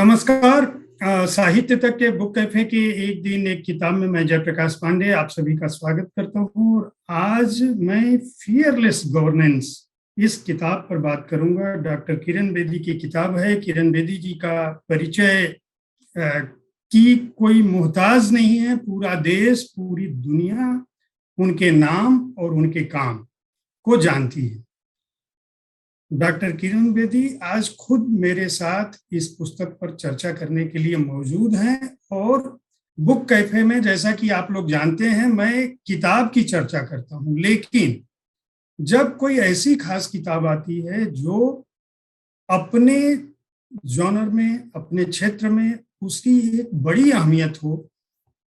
नमस्कार। साहित्य तक के बुक कैफे की एक दिन एक किताब में मैं जयप्रकाश पांडे आप सभी का स्वागत करता हूँ। और आज मैं फियरलेस गवर्नेंस इस किताब पर बात करूंगा। डॉक्टर किरण बेदी की किताब है। किरण बेदी जी का परिचय की कोई मोहताज नहीं है। पूरा देश, पूरी दुनिया उनके नाम और उनके काम को जानती है। डॉक्टर किरण बेदी आज खुद मेरे साथ इस पुस्तक पर चर्चा करने के लिए मौजूद हैं। और बुक कैफे में, जैसा कि आप लोग जानते हैं, मैं किताब की चर्चा करता हूं, लेकिन जब कोई ऐसी खास किताब आती है जो अपने जॉनर में, अपने क्षेत्र में उसकी एक बड़ी अहमियत हो,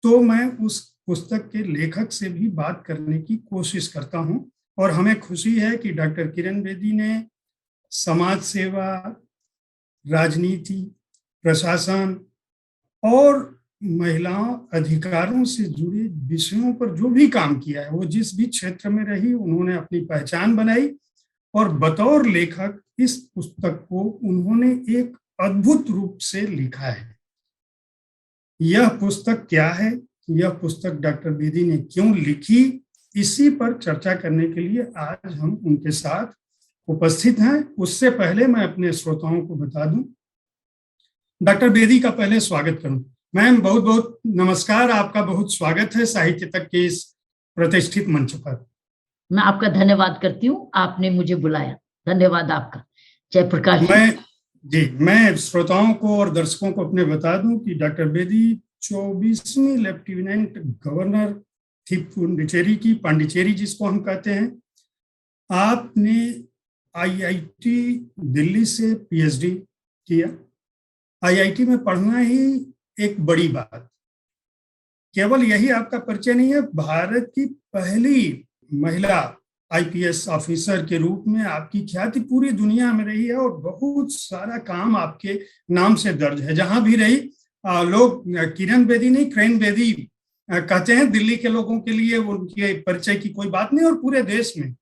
तो मैं उस पुस्तक के लेखक से भी बात करने की कोशिश करता हूं। और हमें खुशी है कि डॉक्टर किरण बेदी ने समाज सेवा, राजनीति, प्रशासन और महिलाओं अधिकारों से जुड़े विषयों पर जो भी काम किया है, वो जिस भी क्षेत्र में रही, उन्होंने अपनी पहचान बनाई। और बतौर लेखक इस पुस्तक को उन्होंने एक अद्भुत रूप से लिखा है। यह पुस्तक क्या है, यह पुस्तक डॉक्टर बेदी ने क्यों लिखी, इसी पर चर्चा करने के लिए आज हम उनके साथ उपस्थित हैं। उससे पहले मैं अपने श्रोताओं को बता दूं, डॉक्टर बेदी का पहले स्वागत करूं। मैम, बहुत बहुत नमस्कार। आपका बहुत स्वागत है साहित्य तक के इस प्रतिष्ठित मंच पर। मैं आपका धन्यवाद करती हूँ, आपने मुझे बुलाया। धन्यवाद आपका जयप्रकाश जी। मैं श्रोताओं को और दर्शकों को अपने बता दूं कि डॉक्टर बेदी 24वीं लेफ्टिनेंट गवर्नर थी पुडुचेरी की, पांडिचेरी जिसको हम कहते हैं। आपने आईआईटी दिल्ली से पीएचडी किया। आईआईटी में पढ़ना ही एक बड़ी बात। केवल यही आपका परिचय नहीं है, भारत की पहली महिला आईपीएस ऑफिसर के रूप में आपकी ख्याति पूरी दुनिया में रही है। और बहुत सारा काम आपके नाम से दर्ज है। जहां भी रही लोग किरण बेदी नहीं, क्रेन बेदी कहते हैं। दिल्ली के लोगों के लिए उनके परिचय की कोई बात नहीं। और पूरे देश में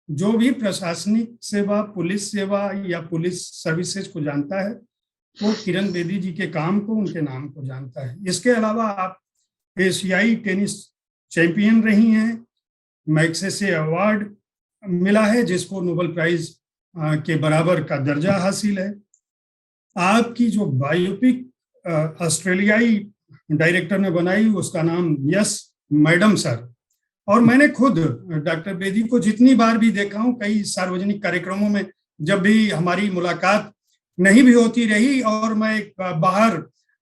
जो भी प्रशासनिक सेवा, पुलिस सेवा या पुलिस सर्विसेज को जानता है, वो किरण बेदी जी के काम को, उनके नाम को जानता है। इसके अलावा आप एशियाई टेनिस चैंपियन रही हैं। मैग्सेसे अवार्ड मिला है, जिसको नोबेल प्राइज के बराबर का दर्जा हासिल है। आपकी जो बायोपिक ऑस्ट्रेलियाई डायरेक्टर ने बनाई, उसका नाम यस मैडम सर। और मैंने खुद डॉक्टर बेदी को जितनी बार भी देखा हूं, कई सार्वजनिक कार्यक्रमों में, जब भी हमारी मुलाकात नहीं भी होती रही और मैं बाहर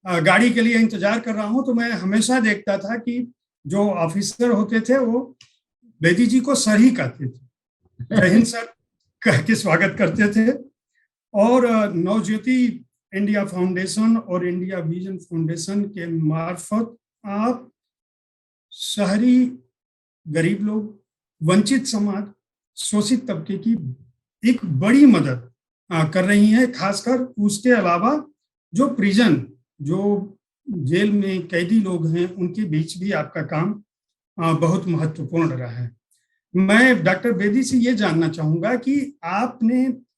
गाड़ी के लिए इंतजार कर रहा हूं, तो मैं हमेशा देखता था कि जो ऑफिसर होते थे वो बेदी जी को सर ही कहते थे। जय हिंद सर कह के स्वागत करते थे। और नवज्योति इंडिया फाउंडेशन और इंडिया विजन फाउंडेशन के मार्फत आप शहरी गरीब लोग, वंचित समाज, शोषित तबके की एक बड़ी मदद कर रही हैं। खासकर उसके अलावा जो प्रिजन, जो जेल में कैदी लोग हैं, उनके बीच भी आपका काम बहुत महत्वपूर्ण रहा है। मैं डॉक्टर बेदी से ये जानना चाहूंगा कि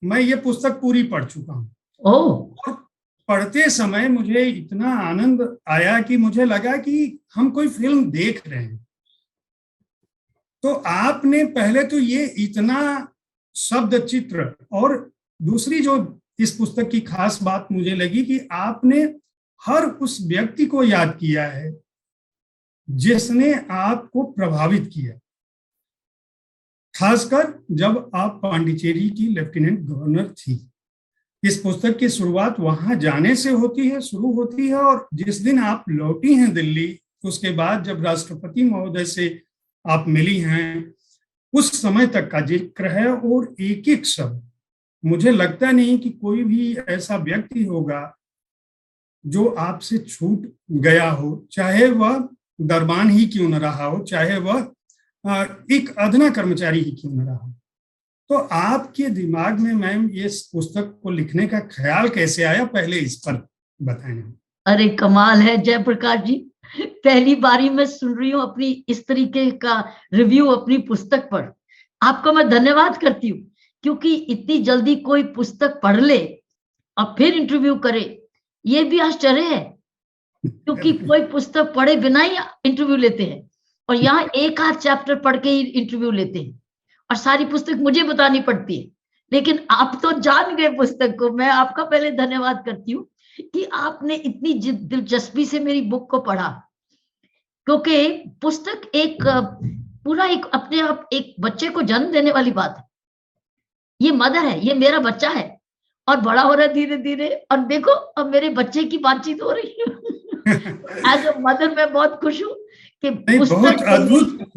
मैं ये पुस्तक पूरी पढ़ चुका हूँ। और पढ़ते समय मुझे इतना आनंद आया कि मुझे लगा कि हम कोई फिल्म देख रहे हैं। तो आपने पहले तो ये इतना शब्द चित्र, और दूसरी जो इस पुस्तक की खास बात मुझे लगी कि आपने हर उस व्यक्ति को याद किया है जिसने आपको प्रभावित किया, खासकर जब आप पांडिचेरी की लेफ्टिनेंट गवर्नर थी। इस पुस्तक की शुरुआत वहां जाने से शुरू होती है। और जिस दिन आप लौटी हैं दिल्ली, उसके बाद जब राष्ट्रपति महोदय से आप मिली हैं, उस समय तक का जिक्र है। और एक एक शब्द, मुझे लगता नहीं कि कोई भी ऐसा व्यक्ति होगा जो आपसे छूट गया हो, चाहे वह दरबान ही क्यों न रहा हो, चाहे वह एक अदना कर्मचारी ही क्यों न रहा हो। तो आपके दिमाग में मैम ये पुस्तक को लिखने का ख्याल कैसे आया, पहले इस पर बताएं। अरे कमाल है जयप्रकाश जी, पहली बारी में सुन रही हूँ अपनी इस तरीके का रिव्यू अपनी पुस्तक पर। आपका मैं धन्यवाद करती हूँ, क्योंकि इतनी जल्दी कोई पुस्तक पढ़ ले और फिर इंटरव्यू करे, ये भी आश्चर्य है, क्योंकि कोई पुस्तक पढ़े बिना ही इंटरव्यू लेते हैं, और यहाँ एक आध चैप्टर पढ़ के ही इंटरव्यू लेते हैं, और सारी पुस्तक मुझे बतानी पड़ती है। लेकिन आप तो जान गए पुस्तक को। मैं आपका पहले धन्यवाद करती हूँ कि आपने इतनी दिलचस्पी से मेरी बुक को पढ़ा, क्योंकि पुस्तक एक पूरा एक अपने आप एक बच्चे को जन्म देने वाली बात है। ये मदर है, ये मेरा बच्चा है, और बड़ा हो रहा है धीरे धीरे, और देखो अब मेरे बच्चे की बातचीत हो रही है। एज अ मदर मैं बहुत खुश हूँ कि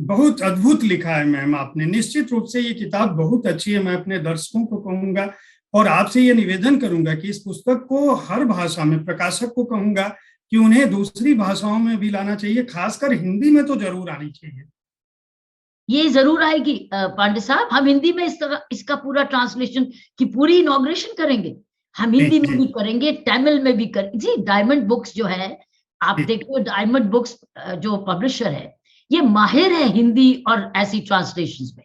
बहुत अद्भुत लिखा है मैम आपने। निश्चित रूप से ये किताब बहुत अच्छी है। मैं अपने दर्शकों को कहूंगा और आपसे ये निवेदन करूंगा कि इस पुस्तक को हर भाषा में, प्रकाशक को कहूंगा कि उन्हें दूसरी भाषाओं में भी लाना चाहिए, खासकर हिंदी में तो जरूर आनी चाहिए। ये जरूर आएगी पांडे साहब। हम हिंदी में इसका पूरा ट्रांसलेशन की पूरी इनॉग्रेशन करेंगे। हम हिंदी में भी करेंगे, तमिल में भी करेंगे। जी, डायमंड बुक्स जो है, आप देखिए डायमंड बुक्स जो पब्लिशर है, ये माहिर है हिंदी और ऐसी ट्रांसलेशंस में।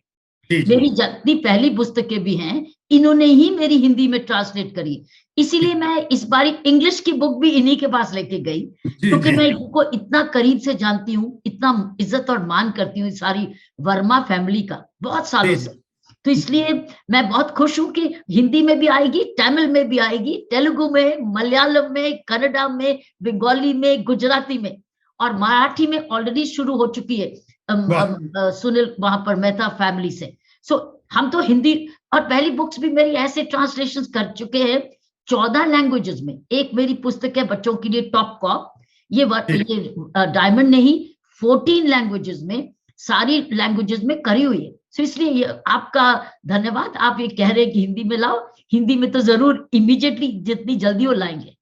मेरी जितनी पहली पुस्तकें भी हैं, इन्होंने ही मेरी हिंदी में ट्रांसलेट करी। इसीलिए मैं इस बार इंग्लिश की बुक भी इन्हीं के पास लेके गई, क्योंकि मैं इनको इतना करीब से जानती हूँ, इतना इज्जत और मान करती हूँ सारी वर्मा फैमिली का बहुत सालों से। तो इसलिए मैं बहुत खुश हूं कि हिंदी में भी आएगी, तमिल में भी आएगी, तेलुगु में, मलयालम में, कन्नड़ा में, बंगाली में, गुजराती में, और मराठी में ऑलरेडी शुरू हो चुकी है सुनील वहां पर मेहता फैमिली से। सो हम तो हिंदी, और पहली बुक्स भी मेरी ऐसे ट्रांसलेशन कर चुके हैं 14 लैंग्वेजेस में। एक मेरी पुस्तक है बच्चों के लिए, टॉप कॉप, ये डायमंड ने ही 14 लैंग्वेजेस में, सारी लैंग्वेजेस में करी हुई है। तो इसलिए आपका धन्यवाद। आप ये कह रहे हैं कि हिंदी में लाओ, हिंदी में तो जरूर इमीडिएटली जितनी जल्दी वो लाएंगे।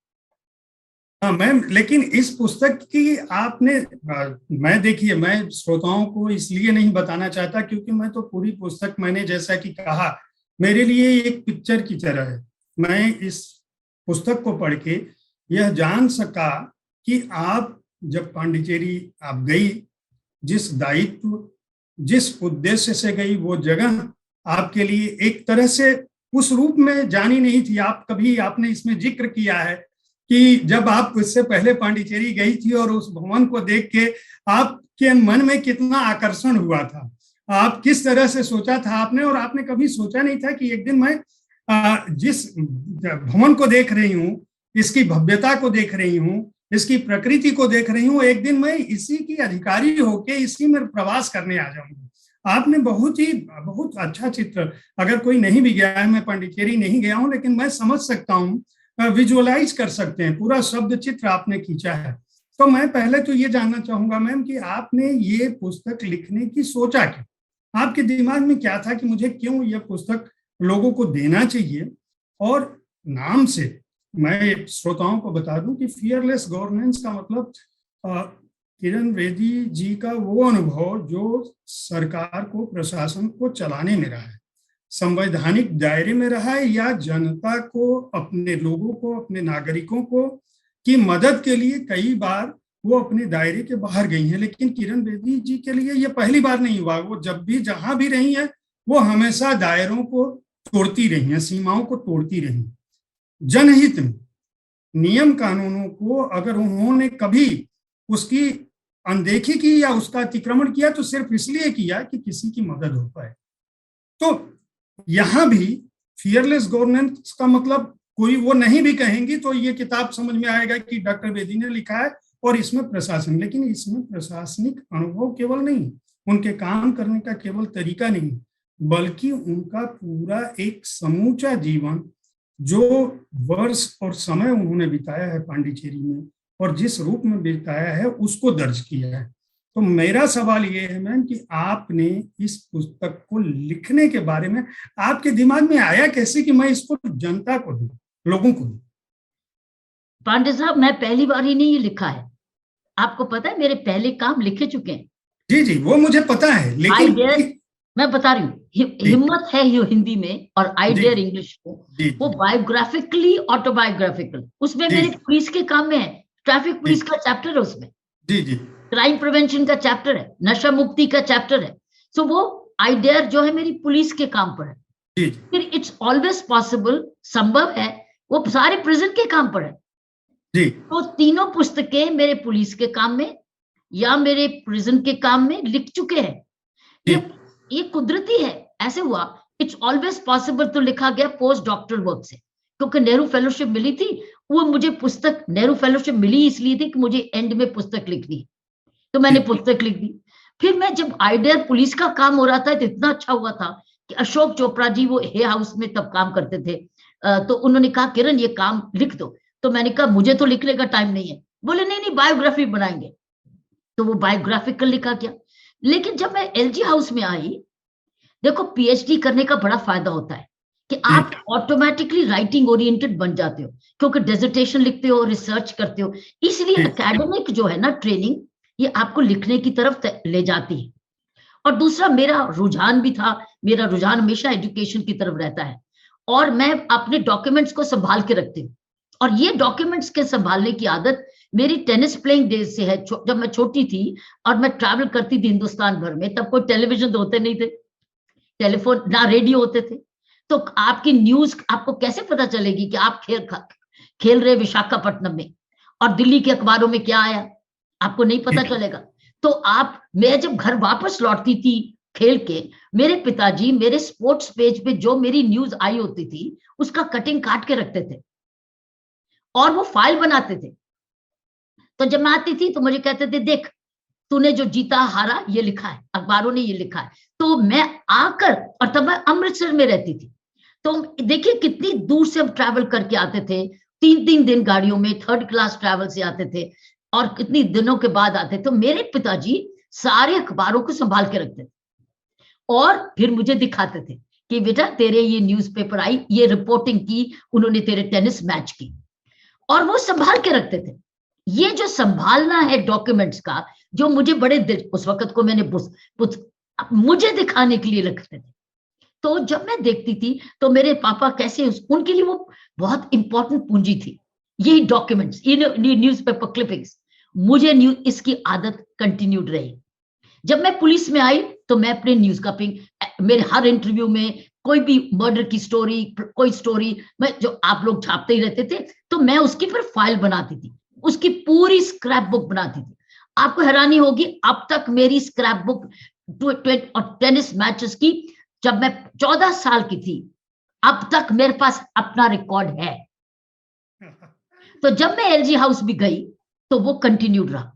हाँ मैम, लेकिन इस पुस्तक की आपने, मैं देखिए, मैं श्रोताओं को इसलिए नहीं बताना चाहता क्योंकि मैं तो पूरी पुस्तक, मैंने जैसा कि कहा, मेरे लिए एक पिक्चर की तरह है। मैं इस पुस्तक को पढ़ के यह जान सका कि आप जब पांडिचेरी आप गई, जिस दायित्व, जिस उद्देश्य से गई, वो जगह आपके लिए एक तरह से उस रूप में जानी नहीं थी। आप कभी, आपने इसमें जिक्र किया है कि जब आप इससे पहले पांडिचेरी गई थी और उस भवन को देख के आपके मन में कितना आकर्षण हुआ था, आप किस तरह से सोचा था आपने, और आपने कभी सोचा नहीं था कि एक दिन मैं जिस भवन को देख रही हूँ, इसकी भव्यता को देख रही हूँ, इसकी प्रकृति को देख रही हूँ, एक दिन मैं इसी की अधिकारी होके इसी में प्रवास करने आ जाऊंगा। आपने बहुत अच्छा चित्र, अगर कोई नहीं भी गया है, मैं पांडिचेरी नहीं गया हूँ, लेकिन मैं समझ सकता हूँ, विजुअलाइज कर सकते हैं, पूरा शब्द चित्र आपने खींचा है। तो मैं पहले तो ये जानना चाहूंगा मैम कि आपने ये पुस्तक लिखने की सोचा क्या, आपके दिमाग में क्या था कि मुझे क्यों यह पुस्तक लोगों को देना चाहिए। और नाम से मैं श्रोताओं को बता दूं कि फियरलेस गवर्नेंस का मतलब किरण बेदी जी का वो अनुभव जो सरकार को, प्रशासन को चलाने में रहा है, संवैधानिक दायरे में रहा है, या जनता को, अपने लोगों को, अपने नागरिकों को की मदद के लिए कई बार वो अपने दायरे के बाहर गई हैं। लेकिन किरण बेदी जी के लिए ये पहली बार नहीं हुआ। वो जब भी जहां भी रही हैं, वो हमेशा दायरों को तोड़ती रही हैं, सीमाओं को तोड़ती रही। जनहित में, नियम कानूनों को अगर उन्होंने कभी उसकी अनदेखी की या उसका अतिक्रमण किया तो सिर्फ इसलिए किया कि किसी की मदद हो पाए। तो यहां भी फियरलेस गवर्नेंस का मतलब कोई वो नहीं भी कहेंगी तो ये किताब समझ में आएगा कि डॉक्टर बेदी ने लिखा है और इसमें प्रशासन, लेकिन इसमें प्रशासनिक अनुभव केवल नहीं, उनके काम करने का केवल तरीका नहीं, बल्कि उनका पूरा एक समूचा जीवन, जो वर्ष और समय उन्होंने बिताया है पांडिचेरी में और जिस रूप में बिताया है, उसको दर्ज किया है। तो मेरा सवाल ये है मैम कि आपने इस पुस्तक को लिखने के बारे में आपके दिमाग में आया कैसे कि मैं इसको जनता को दूं, लोगों को दूं? पांडे साहब, मैं पहली बार ही नहीं लिखा है। आपको पता है मेरे पहले काम लिखे चुके हैं। जी जी, वो मुझे पता है, लेकिन मैं बता रही हूँ, हिम्मत है ये हिंदी में और आई डेयर इंग्लिश को, वो बायोग्राफिकली ऑटोबायोग्राफिकल, उसमें मेरे पुलिस के काम में है, ट्रैफिक पुलिस का चैप्टर है उसमें, जी जी, क्राइम प्रिवेंशन का चैप्टर है, नशा मुक्ति का चैप्टर है। सो वो आई डेयर जो है मेरी पुलिस के काम पर है। फिर इट्स ऑलवेज पॉसिबल, संभव है, वो सारे प्रिजन के काम पर है। जी तो तीनों पुस्तकें मेरे पुलिस के काम में या मेरे प्रिजन के काम में लिख चुके हैं। जी ये कुदरती है, ऐसे हुआ। इट्स ऑलवेज पॉसिबल, तो लिखा गया पोस्ट डॉक्टरल वर्क से, क्योंकि नेहरू फेलोशिप मिली थी। वो मुझे पुस्तक नेहरू फेलोशिप मिली इसलिए थी कि मुझे एंड में पुस्तक लिखनी, तो मैंने जी पुस्तक लिख दी। फिर मैं जब आइडियर पुलिस का काम हो रहा था तो इतना अच्छा हुआ था कि अशोक चोपड़ा जी, वो हे हाउस में तब काम करते थे, तो उन्होंने कहा किरण ये काम लिख दो। तो मैंने कहा मुझे तो लिखने का टाइम नहीं है। बोले नहीं नहीं, बायोग्राफी बनाएंगे। तो वो बायोग्राफिकल लिखा गया। लेकिन जब मैं एलजी हाउस में आई, देखो पीएचडी करने का बड़ा फायदा होता है कि जी आप ऑटोमेटिकली राइटिंग ओरिएंटेड बन जाते हो, क्योंकि डेजर्टेशन लिखते हो, रिसर्च करते हो। इसलिए जी एकेडमिक जो है ना ट्रेनिंग, ये आपको लिखने की तरफ ले जाती है। और दूसरा मेरा रुझान भी था, मेरा रुझान हमेशा एजुकेशन की तरफ रहता है, और मैं अपने डॉक्यूमेंट्स को संभाल के रखती हूँ। और ये डॉक्यूमेंट्स के संभालने की आदत मेरी टेनिस प्लेइंग डेज से है। जब मैं छोटी थी और मैं ट्रैवल करती थी हिंदुस्तान भर में, तब कोई टेलीविजन तो होते नहीं थे, टेलीफोन ना रेडियो होते थे, तो आपकी न्यूज आपको कैसे पता चलेगी कि आप खेल रहे विशाखापट्टनम में और दिल्ली के अखबारों में क्या आया, आपको नहीं पता चलेगा। तो मैं जब घर वापस लौटती थी खेल के, मेरे पिताजी मेरे स्पोर्ट्स पेज पे जो मेरी न्यूज आई होती थी उसका कटिंग काट के रखते थे और वो फाइल बनाते थे। तो जब मैं आती थी तो मुझे कहते थे देख, तूने जो जीता हारा ये लिखा है, अखबारों ने ये लिखा है। तो मैं आकर, और तब मैं अमृतसर में रहती थी, तो देखिए कितनी दूर से हम ट्रैवल करके आते थे, 3-3 दिन गाड़ियों में थर्ड क्लास ट्रैवल से आते थे, और कितनी दिनों के बाद आते। तो मेरे पिताजी सारे अखबारों को संभाल के रखते थे और फिर मुझे दिखाते थे कि बेटा तेरे ये न्यूज़पेपर आई, ये रिपोर्टिंग की उन्होंने तेरे टेनिस मैच की, और वो संभाल के रखते थे। ये जो संभालना है डॉक्यूमेंट्स का, जो मुझे बड़े दिल उस वक्त को मैंने मुझे दिखाने के लिए रखते थे। तो जब मैं देखती थी तो मेरे पापा कैसे उनके लिए वो बहुत इंपॉर्टेंट पूंजी थी, यही डॉक्यूमेंट्स, ये न्यूज़पेपर क्लिपिंग्स। मुझे इसकी आदत कंटिन्यूड रही। जब मैं पुलिस में आई तो मैं अपने न्यूज कपिंग, मेरे हर इंटरव्यू में कोई भी मर्डर की स्टोरी, कोई स्टोरी मैं जो आप लोग छापते ही रहते थे, तो मैं उसकी फिर फाइल बनाती थी, उसकी पूरी स्क्रैप बुक बनाती थी। आपको हैरानी होगी, अब तक मेरी स्क्रैप बुक और टेनिस मैचेस की, जब मैं 14 साल की थी, अब तक मेरे पास अपना रिकॉर्ड है। तो जब मैं एलजी हाउस भी गई तो वो कंटिन्यूड रहा,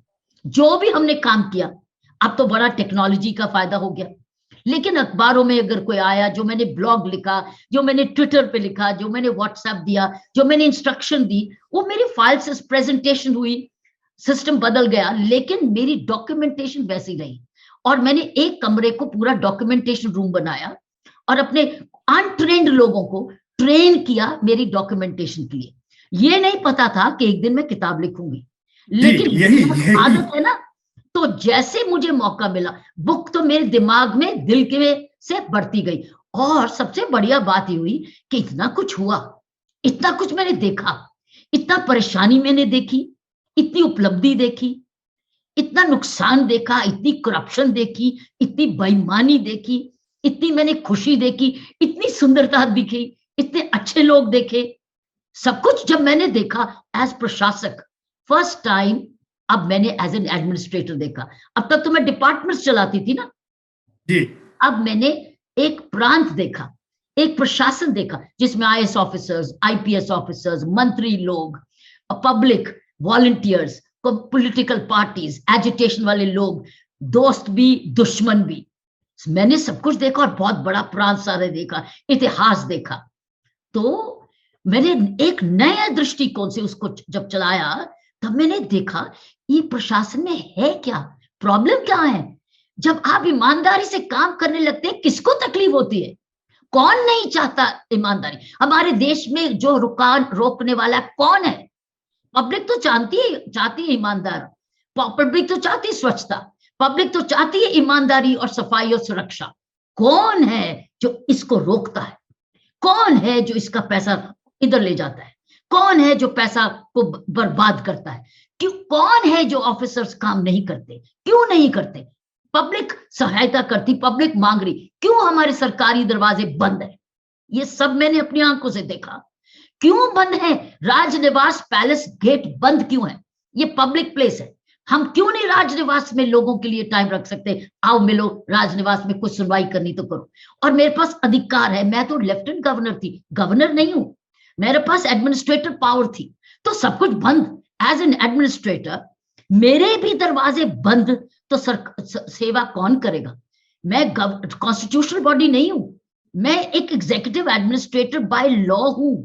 जो भी हमने काम किया। अब तो बड़ा टेक्नोलॉजी का फायदा हो गया, लेकिन अखबारों में अगर कोई आया, जो मैंने ब्लॉग लिखा, जो मैंने ट्विटर पे लिखा, जो मैंने व्हाट्सएप दिया, जो मैंने इंस्ट्रक्शन दी, वो मेरी फाइल से प्रेजेंटेशन हुई, सिस्टम बदल गया, लेकिन मेरी डॉक्यूमेंटेशन वैसी रही। और मैंने एक कमरे को पूरा डॉक्यूमेंटेशन रूम बनाया और अपने अनट्रेन्ड लोगों को ट्रेन किया मेरी डॉक्यूमेंटेशन के लिए। ये नहीं पता था कि एक दिन मैं किताब लिखूंगी, लेकिन यही आदत है ना। तो जैसे मुझे मौका मिला, बुक तो मेरे दिमाग में दिल के से बढ़ती गई। और सबसे बढ़िया बात ये हुई कि इतना कुछ हुआ, इतना कुछ मैंने देखा, इतना परेशानी मैंने देखी, इतनी उपलब्धि देखी, इतना नुकसान देखा, इतनी करप्शन देखी, इतनी बेईमानी देखी, इतनी मैंने खुशी देखी, इतनी सुंदरता दिखी, इतने अच्छे लोग देखे। सब कुछ जब मैंने देखा एज प्रशासक, फर्स्ट टाइम अब मैंने एज एन एडमिनिस्ट्रेटर देखा। अब तक तो मैं डिपार्टमेंट्स चलाती थी ना जी। अब मैंने एक प्रांत देखा, एक प्रशासन देखा, जिसमें आईएएस ऑफिसर्स, आईपीएस ऑफिसर्स, मंत्री लोग, public, volunteers, political parties, agitation वाले लोग, दोस्त भी दुश्मन भी। मैंने सब कुछ देखा और बहुत बड़ा प्रांत सारे देखा, इतिहास देखा। तो मैंने एक नया दृष्टिकोण से उसको जब चलाया, तब मैंने देखा ये प्रशासन में है क्या, प्रॉब्लम क्या है। जब आप ईमानदारी से काम करने लगते हैं, किसको तकलीफ होती है? कौन नहीं चाहता ईमानदारी? हमारे देश में जो रोकने वाला कौन है? पब्लिक तो चाहती है ईमानदार, पब्लिक तो चाहती है स्वच्छता, पब्लिक तो चाहती है ईमानदारी और सफाई और सुरक्षा। कौन है जो इसको रोकता है? कौन है जो इसका पैसा इधर ले जाता है? कौन है जो पैसा को बर्बाद करता है? क्यों? कौन है जो ऑफिसर्स काम नहीं करते? क्यों नहीं करते? पब्लिक सहायता करती, पब्लिक मांग रही, क्यों हमारे सरकारी दरवाजे बंद है? ये सब मैंने अपनी आंखों से देखा। क्यों बंद है? राजनिवास पैलेस गेट बंद क्यों है? ये पब्लिक प्लेस है, हम क्यों नहीं राजनिवास में लोगों के लिए टाइम रख सकते? आओ मिलो, राजनिवास में कुछ सुनवाई करनी तो करो। और मेरे पास अधिकार है, मैं तो लेफ्टिनेंट गवर्नर थी, गवर्नर नहीं हूं, मेरे पास एडमिनिस्ट्रेटर पावर थी, तो सब कुछ बंद। एज एन एडमिनिस्ट्रेटर मेरे भी दरवाजे बंद, तो सेवा कौन करेगा? मैं कॉन्स्टिट्यूशनल बॉडी नहीं हूं, मैं एक एग्जीक्यूटिव एडमिनिस्ट्रेटर बाय लॉ हूं,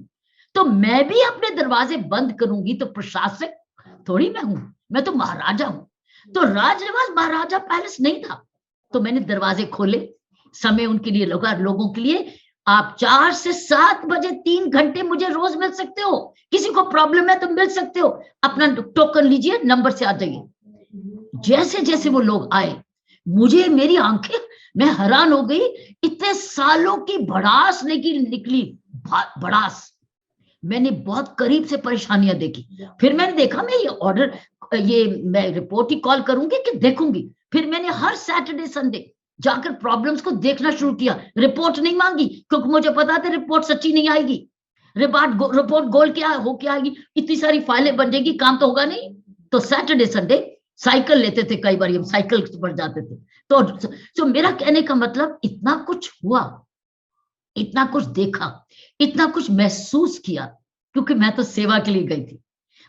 तो मैं भी अपने दरवाजे बंद करूंगी तो प्रशासक थोड़ी मैं हूं, मैं तो महाराजा हूं। तो राजनिवास महाराजा पैलेस नहीं था, तो मैंने दरवाजे खोले, समय उनके लिए लगा, लोगों के लिए। आप 4 से 7 बजे 3 घंटे मुझे रोज मिल सकते हो, किसी को प्रॉब्लम है तो मिल सकते हो, अपना टोकन लीजिए, नंबर से आ जाइए। जैसे जैसे वो लोग आए, मुझे मेरी आंखें, मैं हैरान हो गई, इतने सालों की भड़ास निकली भड़ास। मैंने बहुत करीब से परेशानियां देखी, फिर मैंने देखा मैं ये ऑर्डर, ये मैं रिपोर्ट ही कॉल करूंगी कि देखूंगी। फिर मैंने हर सैटरडे संडे जाकर प्रॉब्लम्स को देखना शुरू किया, रिपोर्ट नहीं मांगी, क्योंकि मुझे पता था रिपोर्ट सच्ची नहीं आएगी, रिपोर्ट गोल क्या हो क्या आएगी, इतनी सारी फाइलें बन जाएगी, काम तो होगा नहीं। तो सैटरडे संडे साइकिल लेते थे, कई बार हम साइकिल पर जाते थे। तो मेरा कहने का मतलब, इतना कुछ हुआ, इतना कुछ देखा, इतना कुछ महसूस किया, क्योंकि मैं तो सेवा के लिए गई थी।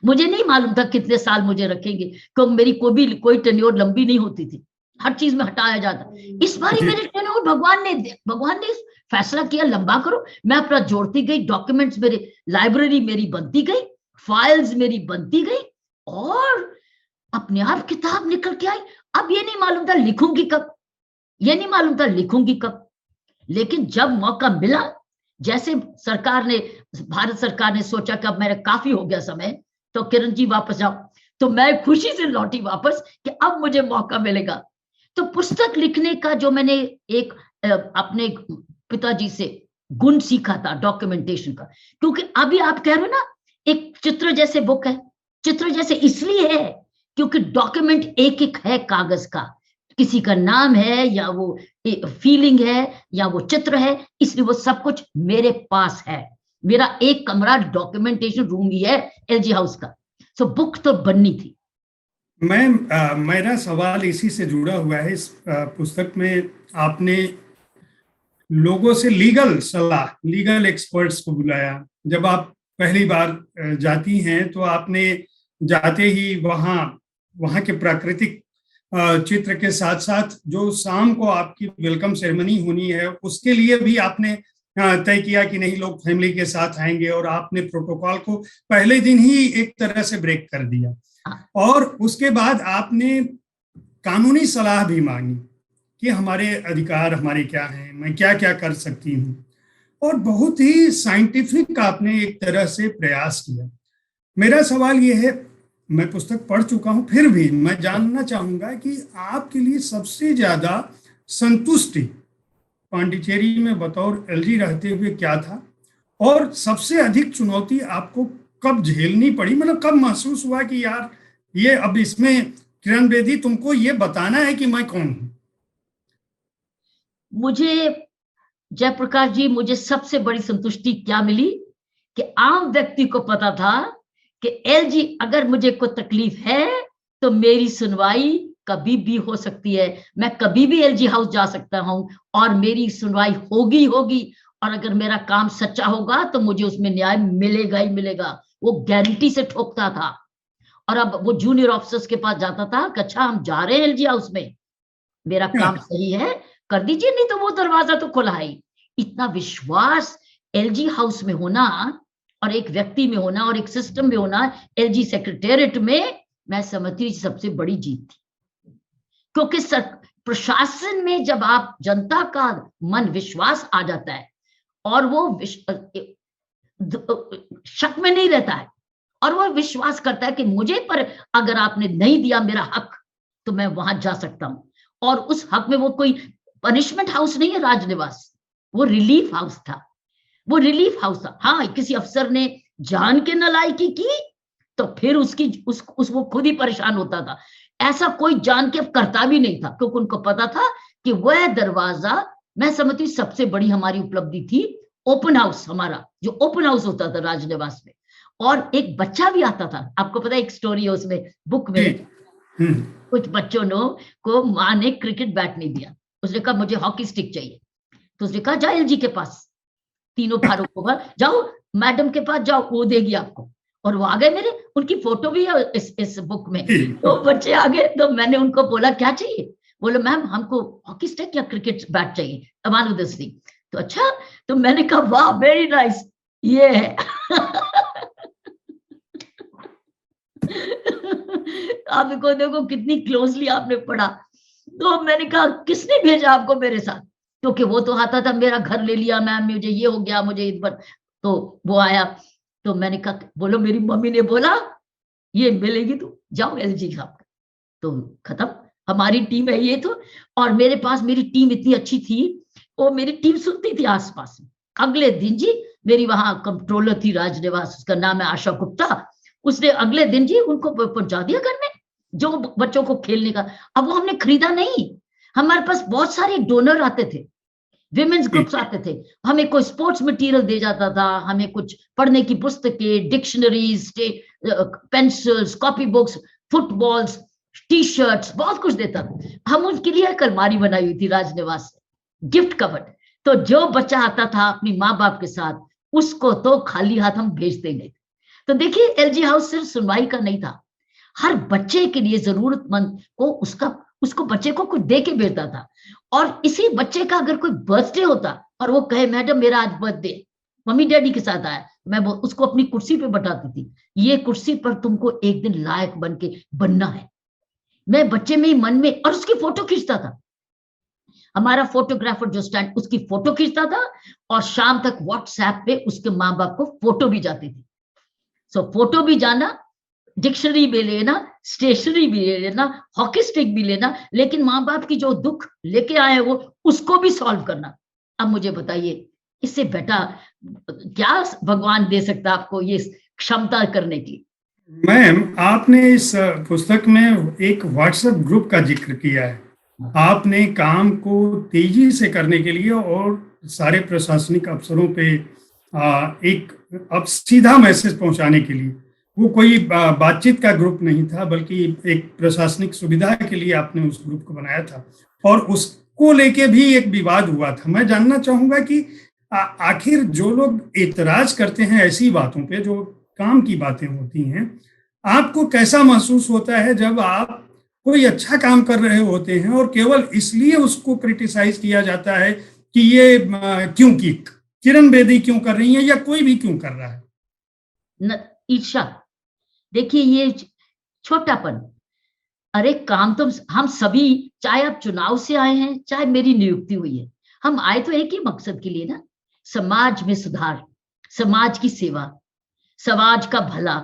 मुझे नहीं मालूम था कितने साल मुझे रखेंगे, क्योंकि मेरी कोई टेन्योर लंबी नहीं होती थी, हर चीज में हटाया जाता। इस बार मेरे टेन्योर भगवान ने फैसला किया लंबा करो। मैं अपना जोड़ती गई, डॉक्यूमेंट्स मेरे, लाइब्रेरी मेरी बनती गई, फाइल्स मेरी बनती गई, और अपने आप किताब निकल के आई। अब ये नहीं मालूम था लिखूंगी कब, ये नहीं मालूम था लिखूंगी कब, लेकिन जब मौका मिला, जैसे भारत सरकार ने सोचा कि अब मेरा काफी हो गया समय, तो किरण जी वापस जाओ, तो मैं खुशी से लौटी वापस कि अब मुझे मौका मिलेगा। तो पुस्तक लिखने का जो मैंने एक अपने पिताजी से गुण सीखा था, डॉक्यूमेंटेशन का, क्योंकि अभी आप कह रहे हो ना, एक चित्र जैसे बुक है, चित्र जैसे इसलिए है क्योंकि डॉक्यूमेंट एक एक है कागज का, किसी का नाम है या वो फीलिंग है या वो चित्र है, इसलिए वो सब कुछ मेरे पास है। मेरा एक कमरा डॉक्यूमेंटेशन रूम ही है एलजी हाउस का। सो बुक तो बननी थी। मेरा सवाल इसी से जुड़ा हुआ है। इस पुस्तक में आपने लोगों से लीगल सलाह, लीगल एक्सपर्ट्स को बुलाया। जब आप पहली बार जाती हैं तो आपने जाते ही वहाँ के प्राकृतिक चित्र के साथ साथ जो शाम को आपकी वेलकम सेरेमनी होनी है, उसके लिए भी आपने तय किया कि नहीं, लोग फैमिली के साथ आएंगे, और आपने प्रोटोकॉल को पहले दिन ही एक तरह से ब्रेक कर दिया। और उसके बाद आपने कानूनी सलाह भी मांगी कि हमारे अधिकार हमारे क्या हैं, मैं क्या क्या कर सकती हूँ, और बहुत ही साइंटिफिक आपने एक तरह से प्रयास किया। मेरा सवाल ये है, मैं पुस्तक पढ़ चुका हूं, फिर भी मैं जानना चाहूंगा कि आपके लिए सबसे ज्यादा संतुष्टि पांडिचेरी में बतौर एलजी रहते हुए क्या था, और सबसे अधिक चुनौती आपको कब झेलनी पड़ी? मतलब कब महसूस हुआ कि यार ये अब इसमें किरण बेदी तुमको ये बताना है कि मैं कौन हूं? मुझे जयप्रकाश जी, मुझे सबसे बड़ी संतुष्टि क्या मिली कि आम व्यक्ति को पता था कि एलजी, अगर मुझे कोई तकलीफ है तो मेरी सुनवाई कभी भी हो सकती है, मैं कभी भी एलजी हाउस जा सकता हूं और मेरी सुनवाई होगी, और अगर मेरा काम सच्चा होगा तो मुझे उसमें न्याय मिलेगा ही मिलेगा। वो गारंटी से ठोकता था। और अब वो जूनियर ऑफिसर्स के पास जाता था कि अच्छा हम जा रहे हैं एलजी हाउस में, मेरा काम सही है, कर दीजिए, नहीं तो वो दरवाजा तो खुला है। इतना विश्वास एलजी हाउस में होना, और एक व्यक्ति में होना, और एक सिस्टम में होना, एलजी सेक्रेटेरिएट में, मैं समझती हूँ सबसे बड़ी जीत थी। क्योंकि प्रशासन में जब आप जनता का मन विश्वास आ जाता है, और वो शक में नहीं रहता है, और वो विश्वास करता है कि मुझे पर अगर आपने नहीं दिया मेरा हक, तो मैं वहां जा सकता हूं। और उस हक में वो कोई पनिशमेंट हाउस नहीं है राजनिवास, वो रिलीफ हाउस था, वो रिलीफ हाउस था। हाँ, किसी अफसर ने जान के नालायकी की तो फिर वो खुद ही परेशान होता था। ऐसा कोई जान के करता भी नहीं था, क्योंकि उनको पता था कि वह दरवाजा, मैं समझती सबसे बड़ी हमारी उपलब्धि थी, ओपन हाउस, हमारा जो ओपन हाउस होता था राजनिवास में, और एक बच्चा भी आता था। आपको पता है एक स्टोरी है उसमें, बुक में, कुछ बच्चों को माँ ने क्रिकेट बैट नहीं दिया, उसने कहा मुझे हॉकी स्टिक चाहिए, तो उसने कहा जा एलजी के पास, तीनों भारों को जाओ मैडम के पास जाओ, वो देगी आपको। और वो आ गए, मेरे उनकी फोटो भी है इस बुक में। तो बच्चे आ गए, तो मैंने उनको बोला क्या चाहिए, बोले मैम हमको हॉकी स्टिक या क्रिकेट बैट चाहिए, अमान उदय सिंह। तो अच्छा, तो मैंने कहा वाह वेरी नाइस, ये है। आपको देखो कितनी क्लोजली आपने पढ़ा। तो मैंने कहा किसने भेजा आपको मेरे साथ, क्योंकि वो तो आता था मेरा घर ले लिया मैम, मुझे ये हो गया, मुझे इस पर, तो वो आया। तो मैंने कहा बोलो मेरी मम्मी ने बोला ये मिलेगी, तो जाओ एलजी साहब। तो खत्म, हमारी टीम है ये। तो और मेरे पास मेरी टीम इतनी अच्छी थी, वो मेरी टीम सुनती थी आसपास में। अगले दिन जी मेरी वहां कंट्रोलर थी राजनिवास, उसका नाम है आशा गुप्ता, उसने अगले दिन जी उनको पहुंचा दिया घर में, जो बच्चों को खेलने का। अब वो हमने खरीदा नहीं, हमारे पास बहुत सारे डोनर आते थे, विमेन्स ग्रुप्स आते थे, हमें कोई स्पोर्ट्स मटेरियल दे जाता था, हमें कुछ पढ़ने की पुस्तकें, dictionaries, pencils, copy books, footballs, T shirts, बहुत कुछ देता था। हम उसके लिए एक अलमारी बनाई हुई थी राजनिवास से, गिफ्ट कवर्ड। तो जो बच्चा आता था अपनी माँ बाप के साथ, उसको तो खाली हाथ हम भेजते नहीं थे। तो देखिए एलजी हाउस सिर्फ सुनवाई का नहीं था, हर बच्चे के लिए जरूरतमंद को उसको बच्चे को कुछ दे के भेजता था। और इसी बच्चे का अगर कोई बर्थडे होता और वो कहे मैडम मेरा आज बर्थडे, मम्मी डैडी के साथ आया, मैं उसको अपनी कुर्सी पे बैठाती थी, ये कुर्सी पर तुमको एक दिन लायक बन के बनना है। मैं बच्चे में ही मन में, और उसकी फोटो खींचता था, हमारा फोटोग्राफर जो स्टैंड, उसकी फोटो खींचता था, और शाम तक व्हाट्सएप पे उसके माँ बाप को फोटो भी जाती थी। सो फोटो भी जाना, डिक्शनरी भी लेना, स्टेशनरी भी ले लेना, हॉकी स्टिक भी लेना, लेकिन माँ बाप की जो दुख लेके आए वो उसको भी सॉल्व करना। अब मुझे बताइए इससे बेटा क्या भगवान दे सकता आपको ये क्षमता करने की। मैम आपने इस पुस्तक में एक व्हाट्सएप ग्रुप का जिक्र किया है, आपने काम को तेजी से करने के लिए और सारे प्रशासनिक अफसरों पे एक अब सीधा मैसेज पहुंचाने के लिए, वो कोई बातचीत का ग्रुप नहीं था, बल्कि एक प्रशासनिक सुविधा के लिए आपने उस ग्रुप को बनाया था, और उसको लेके भी एक विवाद हुआ था। मैं जानना चाहूंगा कि आखिर जो लोग एतराज करते हैं ऐसी बातों पे, जो काम की बातें होती हैं, आपको कैसा महसूस होता है जब आप कोई अच्छा काम कर रहे होते हैं और केवल इसलिए उसको क्रिटिसाइज किया जाता है कि ये क्यों की किरण बेदी क्यों कर रही है या कोई भी क्यों कर रहा है? ईर्ष्या, देखिए ये छोटापन। अरे काम तो हम सभी, चाहे आप चुनाव से आए हैं चाहे मेरी नियुक्ति हुई है, हम आए तो एक ही मकसद के लिए ना, समाज में सुधार, समाज की सेवा, समाज का भला,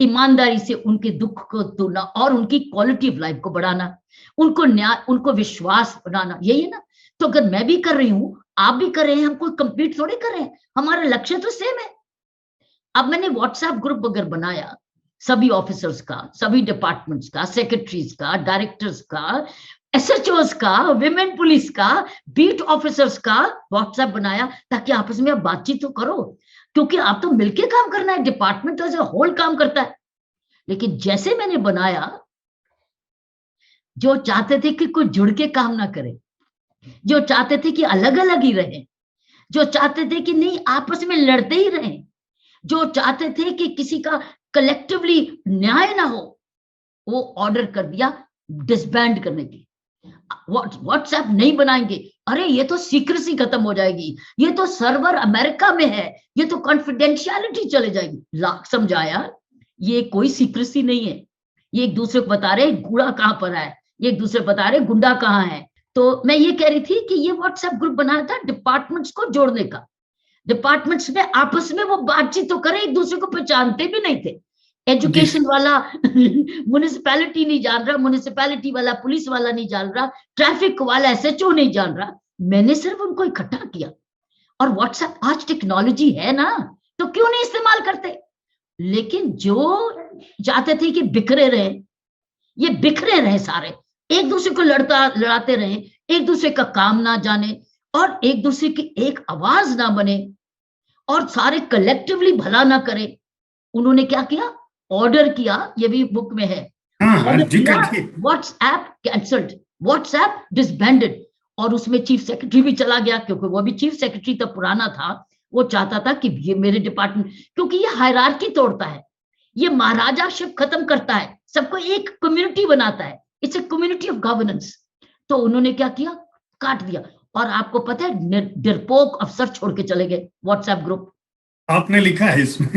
ईमानदारी से उनके दुख को तोड़ना और उनकी क्वालिटी ऑफ लाइफ को बढ़ाना, उनको न्याय, उनको विश्वास बनाना, यही है ना। तो अगर मैं भी कर रही हूं, आप भी कर रहे हैं, हम कोई कंप्लीट थोड़े कर रहे हैं, हमारा लक्ष्य तो सेम है। अब मैंने व्हाट्सएप ग्रुप अगर बनाया सभी ऑफिसर्स का, सभी डिपार्टमेंट्स का, सेक्रेटरीज का, डायरेक्टर्स का, एसएचओस का, विमेन पुलिस का, बीट ऑफिसर्स का व्हाट्सएप बनाया, ताकि आपस में आप बातचीत तो करो, क्योंकि आप तो मिलके काम करना है, डिपार्टमेंट तो एज अ होल काम करता है। लेकिन जैसे मैंने बनाया, जो चाहते थे कि कोई जुड़ के काम ना करे, जो चाहते थे कि अलग अलग ही रहे, जो चाहते थे कि नहीं आपस में लड़ते ही रहे, जो चाहते थे कि किसी का कलेक्टिवली न्याय ना हो, वो ऑर्डर कर दिया डिसबैंड करने की। व्हाट्सएप नहीं बनाएंगे, अरे ये तो सीक्रेसी खत्म हो जाएगी, ये तो सर्वर अमेरिका में है, ये तो कॉन्फिडेंशियलिटी चले जाएगी। लाख समझाया, ये कोई सीक्रेसी नहीं है, ये एक दूसरे को बता रहे कूड़ा कहां पर है, ये एक दूसरे को बता रहे गुंडा कहाँ है। तो मैं ये कह रही थी कि ये व्हाट्सएप ग्रुप बनाया था डिपार्टमेंट्स को जोड़ने का, डिपार्टमेंट्स में आपस में वो बातचीत तो करें, एक दूसरे को पहचानते भी नहीं थे। एजुकेशन वाला म्युनिसिपैलिटी नहीं जान रहा, म्युनिसिपैलिटी वाला पुलिस वाला नहीं जान रहा, ट्रैफिक वाला एसएचओ नहीं जान रहा, मैंने सिर्फ उनको इकट्ठा किया। और व्हाट्सएप आज टेक्नोलॉजी है ना, तो क्यों नहीं इस्तेमाल करते। लेकिन जो चाहते थे कि बिखरे रहे, ये बिखरे रहे सारे, एक दूसरे को लड़ाते रहे, एक दूसरे का काम ना जाने, और एक दूसरे की एक आवाज ना बने और सारे कलेक्टिवली भला ना करें, उन्होंने क्या किया, ऑर्डर किया, ये भी बुक में है, ऑर्डर किया, व्हाट्सएप कैंसल्ड, व्हाट्सएप डिसबैंडेड। और उसमें चीफ सेक्रेटरी भी चला गया, क्योंकि वो भी चीफ सेक्रेटरी तब पुराना था, वो चाहता था कि ये मेरे डिपार्टमेंट, क्योंकि ये हायरार्की तोड़ता है, ये महाराजाशिप खत्म करता है, सबको एक कम्युनिटी बनाता है, it's a community of governance. तो उन्होंने क्या किया, काट दिया। और आपको पता है डरपोक अफसर छोड़ के चले गए व्हाट्सएप ग्रुप। आपने लिखा है इसमें।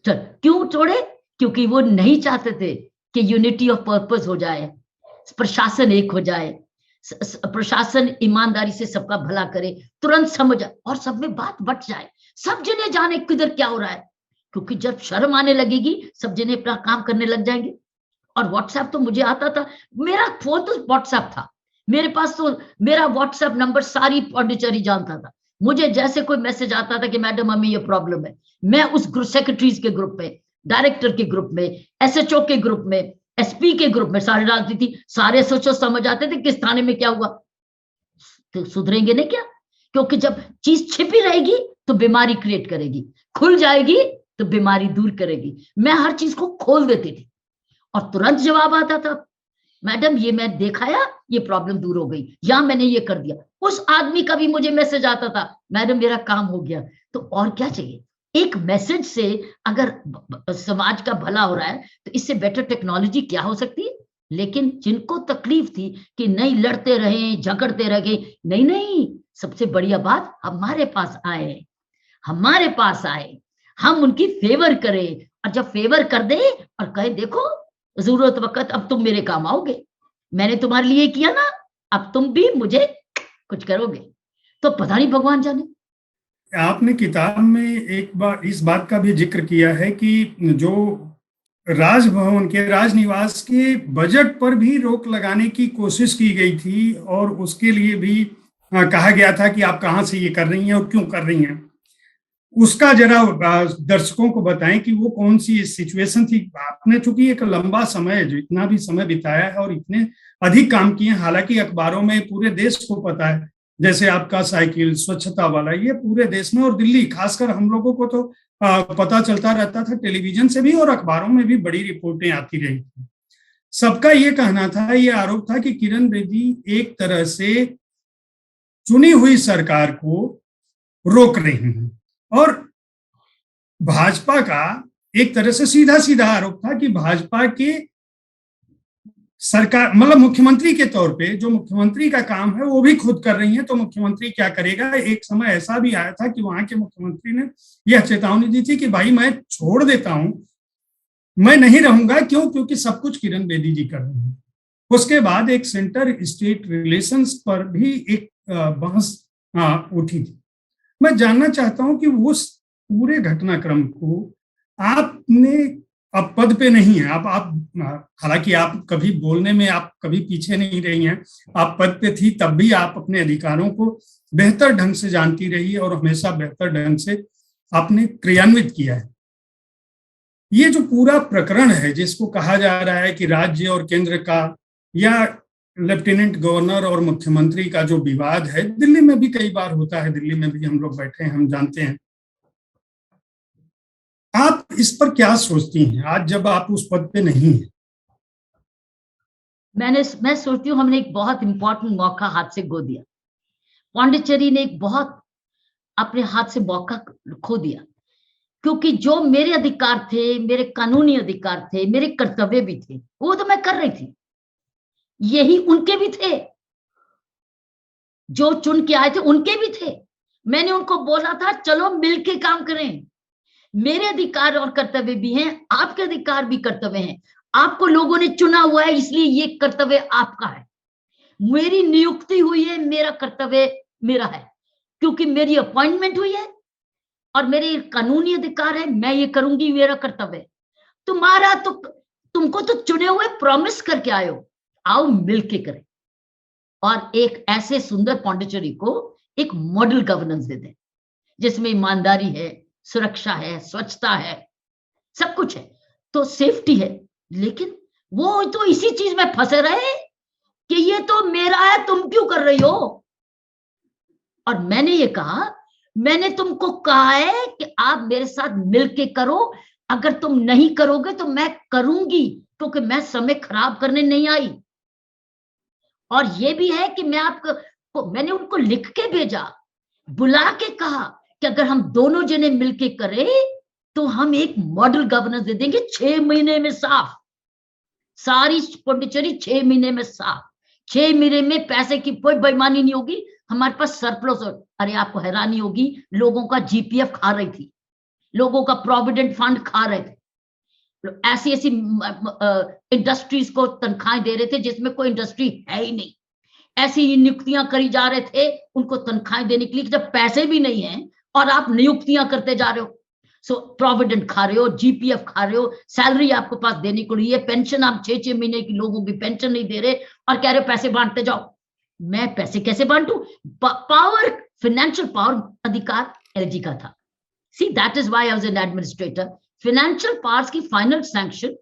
क्यों छोड़े? क्योंकि वो नहीं चाहते थे कि यूनिटी ऑफ पर्पस हो जाए, प्रशासन एक हो जाए, प्रशासन ईमानदारी से सबका भला करे, तुरंत समझ और सब में बात बट जाए, सब जने जाने किधर क्या हो रहा है। क्योंकि जब शर्म आने लगेगी, सब जने अपना काम करने लग जाएंगे। और व्हाट्सएप तो मुझे आता था, मेरा फोन तो व्हाट्सएप था मेरे पास, तो मेरा व्हाट्सएप नंबर सारी पौंडीचेरी जानता था। मुझे जैसे कोई मैसेज आता था कि मैडम हमें ये प्रॉब्लम है, मैं उस सेक्रेटरीज के ग्रुप में, डायरेक्टर के ग्रुप में, एसएचओ के ग्रुप में, एसपी के ग्रुप में सारे डालती थी। सारे सोचो समझ आते थे किस थाने में क्या हुआ। तो सुधरेंगे नहीं क्या? क्योंकि जब चीज छिपी रहेगी तो बीमारी क्रिएट करेगी, खुल जाएगी तो बीमारी दूर करेगी। मैं हर चीज को खोल देती थी और तुरंत जवाब आता था, मैडम ये मैं दिखाया, ये प्रॉब्लम दूर हो गई, या मैंने ये कर दिया। उस आदमी का भी मुझे मैसेज आता था, मैडम मेरा काम हो गया। तो और क्या चाहिए? एक मैसेज से अगर समाज का भला हो रहा है तो इससे बेटर टेक्नोलॉजी क्या हो सकती है? लेकिन जिनको तकलीफ थी कि नहीं लड़ते रहे, झगड़ते रहे, नहीं नहीं, सबसे बढ़िया बात हमारे पास आए, हमारे पास आए, हम उनकी फेवर करें। और जब फेवर कर दे और कहे देखो जरूरत वक्त अब तुम मेरे काम आओगे, मैंने तुम्हारे लिए किया ना, अब तुम भी मुझे कुछ करोगे, तो पता नहीं भगवान जाने। आपने किताब में एक बार इस बात का भी जिक्र किया है कि जो राजभवन के राजनिवास के बजट पर भी रोक लगाने की कोशिश की गई थी और उसके लिए भी कहा गया था कि आप कहाँ से ये कर रही हैं और क्यों कर रही हैं। उसका जरा दर्शकों को बताएं कि वो कौन सी सिचुएशन थी। आपने चूंकि एक लंबा समय, जो इतना भी समय बिताया है और इतने अधिक काम किए, हालांकि अखबारों में पूरे देश को पता है, जैसे आपका साइकिल स्वच्छता वाला, ये पूरे देश में और दिल्ली खासकर हम लोगों को तो पता चलता रहता था टेलीविजन से भी, और अखबारों में भी बड़ी रिपोर्टें आती रही थी। सबका ये कहना था, ये आरोप था कि किरण बेदी एक तरह से चुनी हुई सरकार को रोक रही हैं। और भाजपा का एक तरह से सीधा सीधा आरोप था कि भाजपा के सरकार, मतलब मुख्यमंत्री के तौर पे जो मुख्यमंत्री का काम है वो भी खुद कर रही है, तो मुख्यमंत्री क्या करेगा। एक समय ऐसा भी आया था कि वहां के मुख्यमंत्री ने यह चेतावनी दी थी कि भाई मैं छोड़ देता हूं, मैं नहीं रहूंगा। क्यों? क्योंकि सब कुछ किरण बेदी जी कर रही है। उसके बाद एक सेंटर स्टेट रिलेशंस पर भी एक बहस उठी थी। मैं जानना चाहता हूं कि उस पूरे घटनाक्रम को आपने, अब पद पे नहीं है आप हालांकि आप कभी बोलने में आप कभी पीछे नहीं रही हैं, आप पद पे थी तब भी आप अपने अधिकारों को बेहतर ढंग से जानती रही और हमेशा बेहतर ढंग से आपने क्रियान्वित किया है। ये जो पूरा प्रकरण है जिसको कहा जा रहा है कि राज्य और केंद्र का या लेफ्टिनेंट गवर्नर और मुख्यमंत्री का जो विवाद है, दिल्ली में भी कई बार होता है, दिल्ली में भी हम लोग बैठे हैं, हम जानते हैं। आप इस पर क्या सोचती हैं आज जब आप उस पद पे नहीं हैं? मैं सोचती हूँ हमने एक बहुत इंपॉर्टेंट मौका हाथ से खो दिया। पौंडीचेरी ने एक बहुत अपने हाथ से मौका खो दिया, क्योंकि जो मेरे अधिकार थे, मेरे कानूनी अधिकार थे, मेरे कर्तव्य भी थे, वो तो मैं कर रही थी, यही उनके भी थे, जो चुन के आए थे उनके भी थे। मैंने उनको बोला था चलो मिलके काम करें, मेरे अधिकार और कर्तव्य भी हैं, आपके अधिकार भी कर्तव्य हैं, आपको लोगों ने चुना हुआ है इसलिए ये कर्तव्य आपका है, मेरी नियुक्ति हुई है, मेरा कर्तव्य मेरा है, क्योंकि मेरी अपॉइंटमेंट हुई है और मेरे कानूनी अधिकार है, मैं ये करूंगी, मेरा कर्तव्य। तुम्हारा तो, तुमको तो चुने हुए प्रॉमिस करके आए हो, आओ मिलके करें और एक ऐसे सुंदर पौंडीचेरी को एक मॉडल गवर्नेंस दे दें जिसमें ईमानदारी है, सुरक्षा है, स्वच्छता है, सब कुछ है, तो सेफ्टी है। लेकिन वो तो इसी चीज में फंसे रहे कि ये तो मेरा है, तुम क्यों कर रही हो। और मैंने ये कहा, मैंने तुमको कहा है कि आप मेरे साथ मिलके करो, अगर तुम नहीं करोगे तो मैं करूंगी, क्योंकि मैं समय खराब करने नहीं आई। और ये भी है कि मैंने उनको लिख के भेजा, बुला के कहा कि अगर हम दोनों जने मिलके करें तो हम एक मॉडल गवर्नेंस दे देंगे 6 महीने में साफ, सारी पौंडीचेरी 6 महीने में साफ, 6 महीने में पैसे की कोई बेईमानी नहीं होगी, हमारे पास सरप्लस। अरे आपको हैरानी होगी, लोगों का जीपीएफ खा रही थी, लोगों का प्रोविडेंट फंड खा रहे थे, ऐसी ऐसी इंडस्ट्रीज को तनख्वाहें दे रहे थे जिसमें कोई इंडस्ट्री है ही नहीं, ऐसी नियुक्तियां करी जा रहे थे उनको तनख्वाहें देने के लिए, जब पैसे भी नहीं है और आप नियुक्तियां करते जा रहे हो। सो प्रोविडेंट खा रहे हो, जीपीएफ खा रहे हो, सैलरी आपके पास देने को नहीं है, पेंशन आप 6-6 महीने की लोगों की पेंशन नहीं दे रहे और कह रहे हो पैसे बांटते जाओ। मैं पैसे कैसे बांटू? पावर, फाइनेंशियल पावर, अधिकार एलजी का था। See that is why I was an administrator. Financial powers की फाइनल सैंक्शन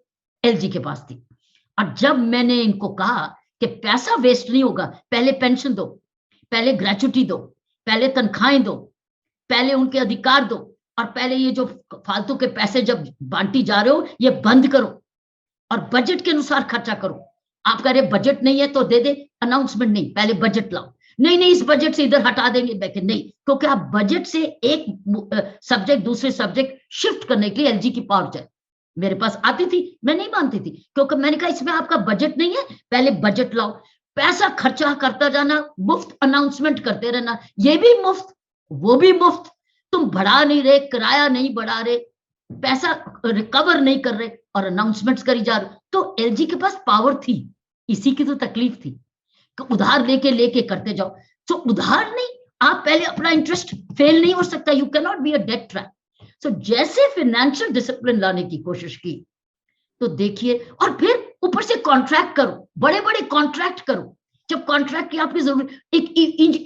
एलजी के पास थी। और जब मैंने इनको कहा कि पैसा वेस्ट नहीं होगा, पहले पेंशन दो, पहले ग्रेचुटी दो, पहले तनख्वाहें दो, पहले उनके अधिकार दो, और पहले ये जो फालतू के पैसे जब बांटी जा रहे हो ये बंद करो और बजट के अनुसार खर्चा करो। आप कह रहे बजट नहीं है तो दे दे, अनाउंसमेंट नहीं, पहले बजट लाओ। नहीं नहीं, इस बजट से इधर हटा देंगे, नहीं, क्योंकि आप बजट से एक सब्जेक्ट दूसरे सब्जेक्ट शिफ्ट करने के लिए एलजी की पावर चाहिए। मेरे पास आती थी, मैं नहीं मानती थी, क्योंकि मैंने कहा इसमें आपका बजट नहीं है, पहले बजट लाओ, पैसा खर्चा करता जाना, मुफ्त अनाउंसमेंट करते रहना, ये भी मुफ्त वो भी मुफ्त, तुम बढ़ा नहीं रहे, किराया नहीं बढ़ा रहे, पैसा रिकवर नहीं कर रहे और अनाउंसमेंट्स करी जा रहे। तो एलजी के पास पावर थी, इसी की तो तकलीफ थी कि उधार लेके करते जाओ। तो उधार नहीं, आप पहले अपना इंटरेस्ट फेल नहीं हो सकता, you can not be a debt trap. So जैसे फाइनेंशियल डिसिप्लिन लाने की कोशिश की तो देखिए, और फिर ऊपर से कॉन्ट्रैक्ट करो, बड़े बड़े कॉन्ट्रैक्ट करो। जब कॉन्ट्रैक्ट की आपकी जरूरत,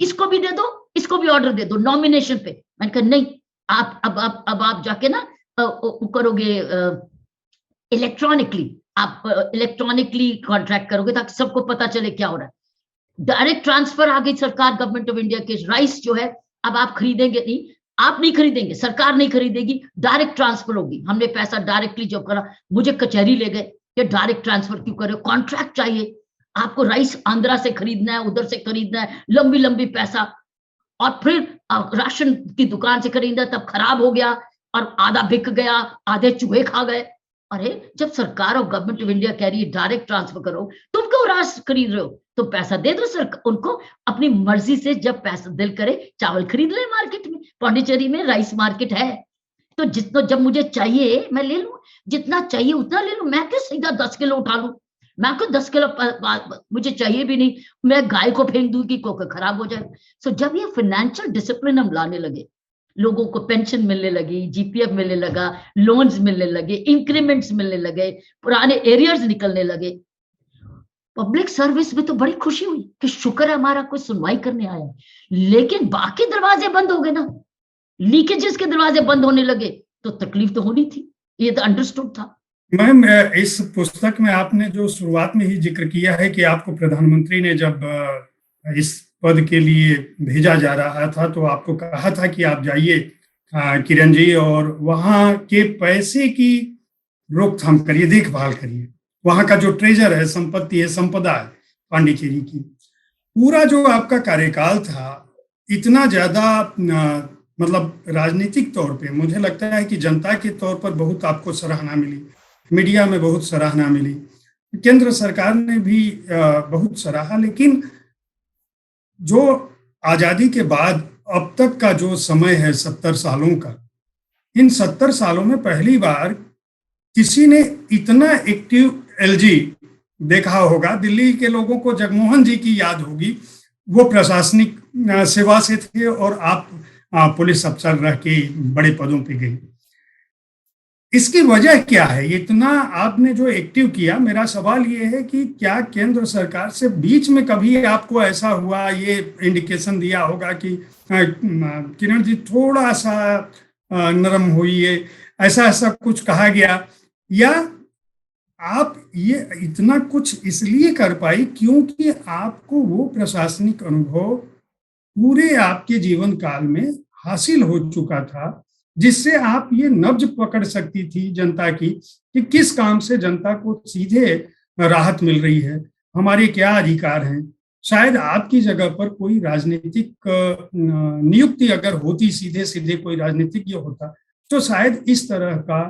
इसको भी दे दो, इसको भी ऑर्डर दे दो नॉमिनेशन पे। मैंने कहा नहीं, आप जाके ना करोगे इलेक्ट्रॉनिकली, आप इलेक्ट्रॉनिकली कॉन्ट्रैक्ट करोगे ताकि सबको पता चले क्या हो रहा है। डायरेक्ट ट्रांसफर आ गई सरकार, गवर्नमेंट ऑफ इंडिया के, राइस जो है अब आप खरीदेंगे नहीं, आप नहीं खरीदेंगे, सरकार नहीं खरीदेगी, डायरेक्ट ट्रांसफर होगी। हमने पैसा डायरेक्टली जो करा, मुझे कचहरी ले गए कि डायरेक्ट ट्रांसफर क्यों करे, कॉन्ट्रैक्ट चाहिए आपको, राइस आंध्रा से खरीदना है, उधर से खरीदना है, लंबी लंबी पैसा, और फिर राशन की दुकान से खरीदा तब खराब हो गया और आधा बिक गया, आधे चूहे खा गए। अरे जब सरकार और गवर्नमेंट ऑफ इंडिया कह रही है डायरेक्ट ट्रांसफर करो, तुम क्यों रास खरीद रहे हो? तो पैसा दे दो सरकार उनको, अपनी मर्जी से जब पैसा दिल करे चावल खरीद ले मार्केट में, पौंडीचेरी में राइस मार्केट है, तो जितना जब मुझे चाहिए मैं ले लूं, जितना चाहिए उतना ले लूं, मैं क्यों सीधा 10 किलो उठा लूं? मैं क्यों 10 किलो मुझे चाहिए भी नहीं, मैं गाय को फेंक दूंगी क्योंकि खराब हो जाए। सो जब ये फाइनेंशियल डिसिप्लिन हम लाने लगे, लोगों को पेंशन मिलने लगी, जीपीएफ मिलने लगा, लोन्स मिलने लगे, इंक्रीमेंट्स मिलने लगे, पुराने एरियर्स निकलने लगे, पब्लिक सर्विस में तो बड़ी खुशी हुई कि शुक्र है हमारा कोई सुनवाई करने आया। लेकिन बाकी दरवाजे बंद हो गए ना, लीकेजेस के दरवाजे बंद होने लगे, तो तकलीफ तो होनी थी, ये तो अंडरस्टूड था। मैम, इस पुस्तक में आपने जो शुरुआत में ही जिक्र किया है कि आपको प्रधानमंत्री ने जब इस पद के लिए भेजा जा रहा था तो आपको कहा था कि आप जाइए किरण जी, और वहाँ के पैसे की रोकथाम करिए, देखभाल करिए, वहाँ का जो ट्रेजर है, संपत्ति है, संपदा है पांडिचेरी की। पूरा जो आपका कार्यकाल था, इतना ज्यादा मतलब राजनीतिक तौर पे मुझे लगता है कि जनता के तौर पर बहुत आपको सराहना मिली, मीडिया में बहुत सराहना मिली, केंद्र सरकार ने भी बहुत सराहा। लेकिन जो आजादी के बाद अब तक का जो समय है 70 सालों का, इन 70 सालों में पहली बार किसी ने इतना एक्टिव एलजी देखा होगा। दिल्ली के लोगों को जगमोहन जी की याद होगी, वो प्रशासनिक सेवा से थे और आप पुलिस अफसर रह के बड़े पदों पे गए। इसकी वजह क्या है? इतना आपने जो एक्टिव किया, मेरा सवाल ये है कि क्या केंद्र सरकार से बीच में कभी आपको ऐसा हुआ, ये इंडिकेशन दिया होगा कि किरण जी थोड़ा सा नरम होइए, ऐसा ऐसा कुछ कहा गया, या आप ये इतना कुछ इसलिए कर पाई क्योंकि आपको वो प्रशासनिक अनुभव पूरे आपके जीवन काल में हासिल हो चुका था, जिससे आप ये नब्ज पकड़ सकती थी जनता की कि किस काम से जनता को सीधे राहत मिल रही है, हमारे क्या अधिकार हैं। शायद आपकी जगह पर कोई राजनीतिक नियुक्ति अगर होती, सीधे सीधे कोई राजनीतिज्ञ होता, तो शायद इस तरह का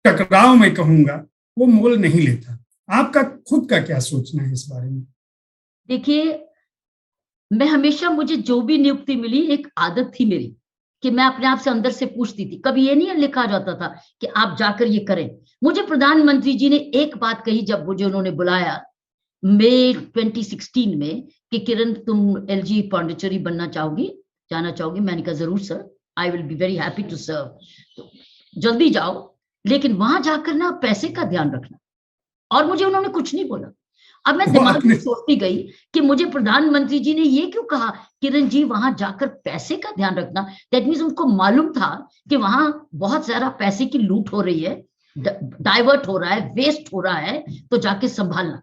टकराव मैं कहूंगा वो मोल नहीं लेता। आपका खुद का क्या सोचना है इस बारे में? देखिए, मैं हमेशा, मुझे जो भी नियुक्ति मिली, एक आदत थी मेरी कि मैं अपने आप से अंदर से पूछती थी। कभी ये नहीं लिखा जाता था कि आप जाकर ये करें। मुझे प्रधानमंत्री जी ने एक बात कही जब मुझे उन्होंने बुलाया मई 2016 में कि किरण, तुम एलजी पांडिचेरी बनना चाहोगी, जाना चाहोगी? मैंने कहा जरूर sir, I will be very happy to serve. तो जल्दी जाओ, लेकिन वहां जाकर ना पैसे का ध्यान रखना। और मुझे उन्होंने कुछ नहीं बोला। अब मैं दिमाग में सोचती गई कि मुझे प्रधानमंत्री जी ने ये क्यों कहा, किरण जी वहां जाकर पैसे का ध्यान रखना। दैट मीन्स उनको मालूम था कि वहां बहुत सारा पैसे की लूट हो रही है, डाइवर्ट हो रहा है, वेस्ट हो रहा है, तो जाके संभालना।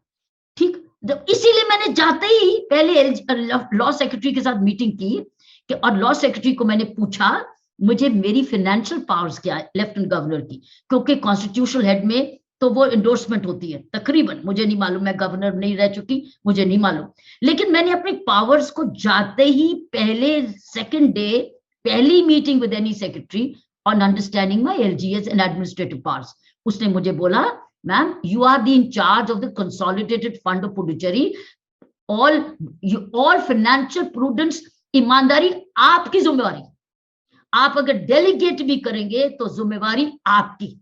ठीक, इसीलिए मैंने जाते ही पहले लॉ सेक्रेटरी के साथ मीटिंग की और लॉ सेक्रेटरी को मैंने पूछा मुझे मेरी फाइनेंशियल पावर्स क्या है लेफ्टिनेंट गवर्नर की, क्योंकि कॉन्स्टिट्यूशनल हेड में तो वो एंडोर्समेंट होती है तकरीबन, मुझे नहीं मालूम, मैं गवर्नर नहीं रह चुकी, मुझे नहीं मालूम। लेकिन मैंने अपनी पावर्स को जाते ही पहले सेकंड डे पहली meeting with any secretary on understanding my LG's and administrative powers, उसने मुझे बोला, ma'am you are the in charge of the consolidated fund of Puducherry, all financial prudence, ईमानदारी आपकी जिम्मेवारी। आप अगर डेलीगेट भी करेंगे तो जिम्मेवारी आपकी,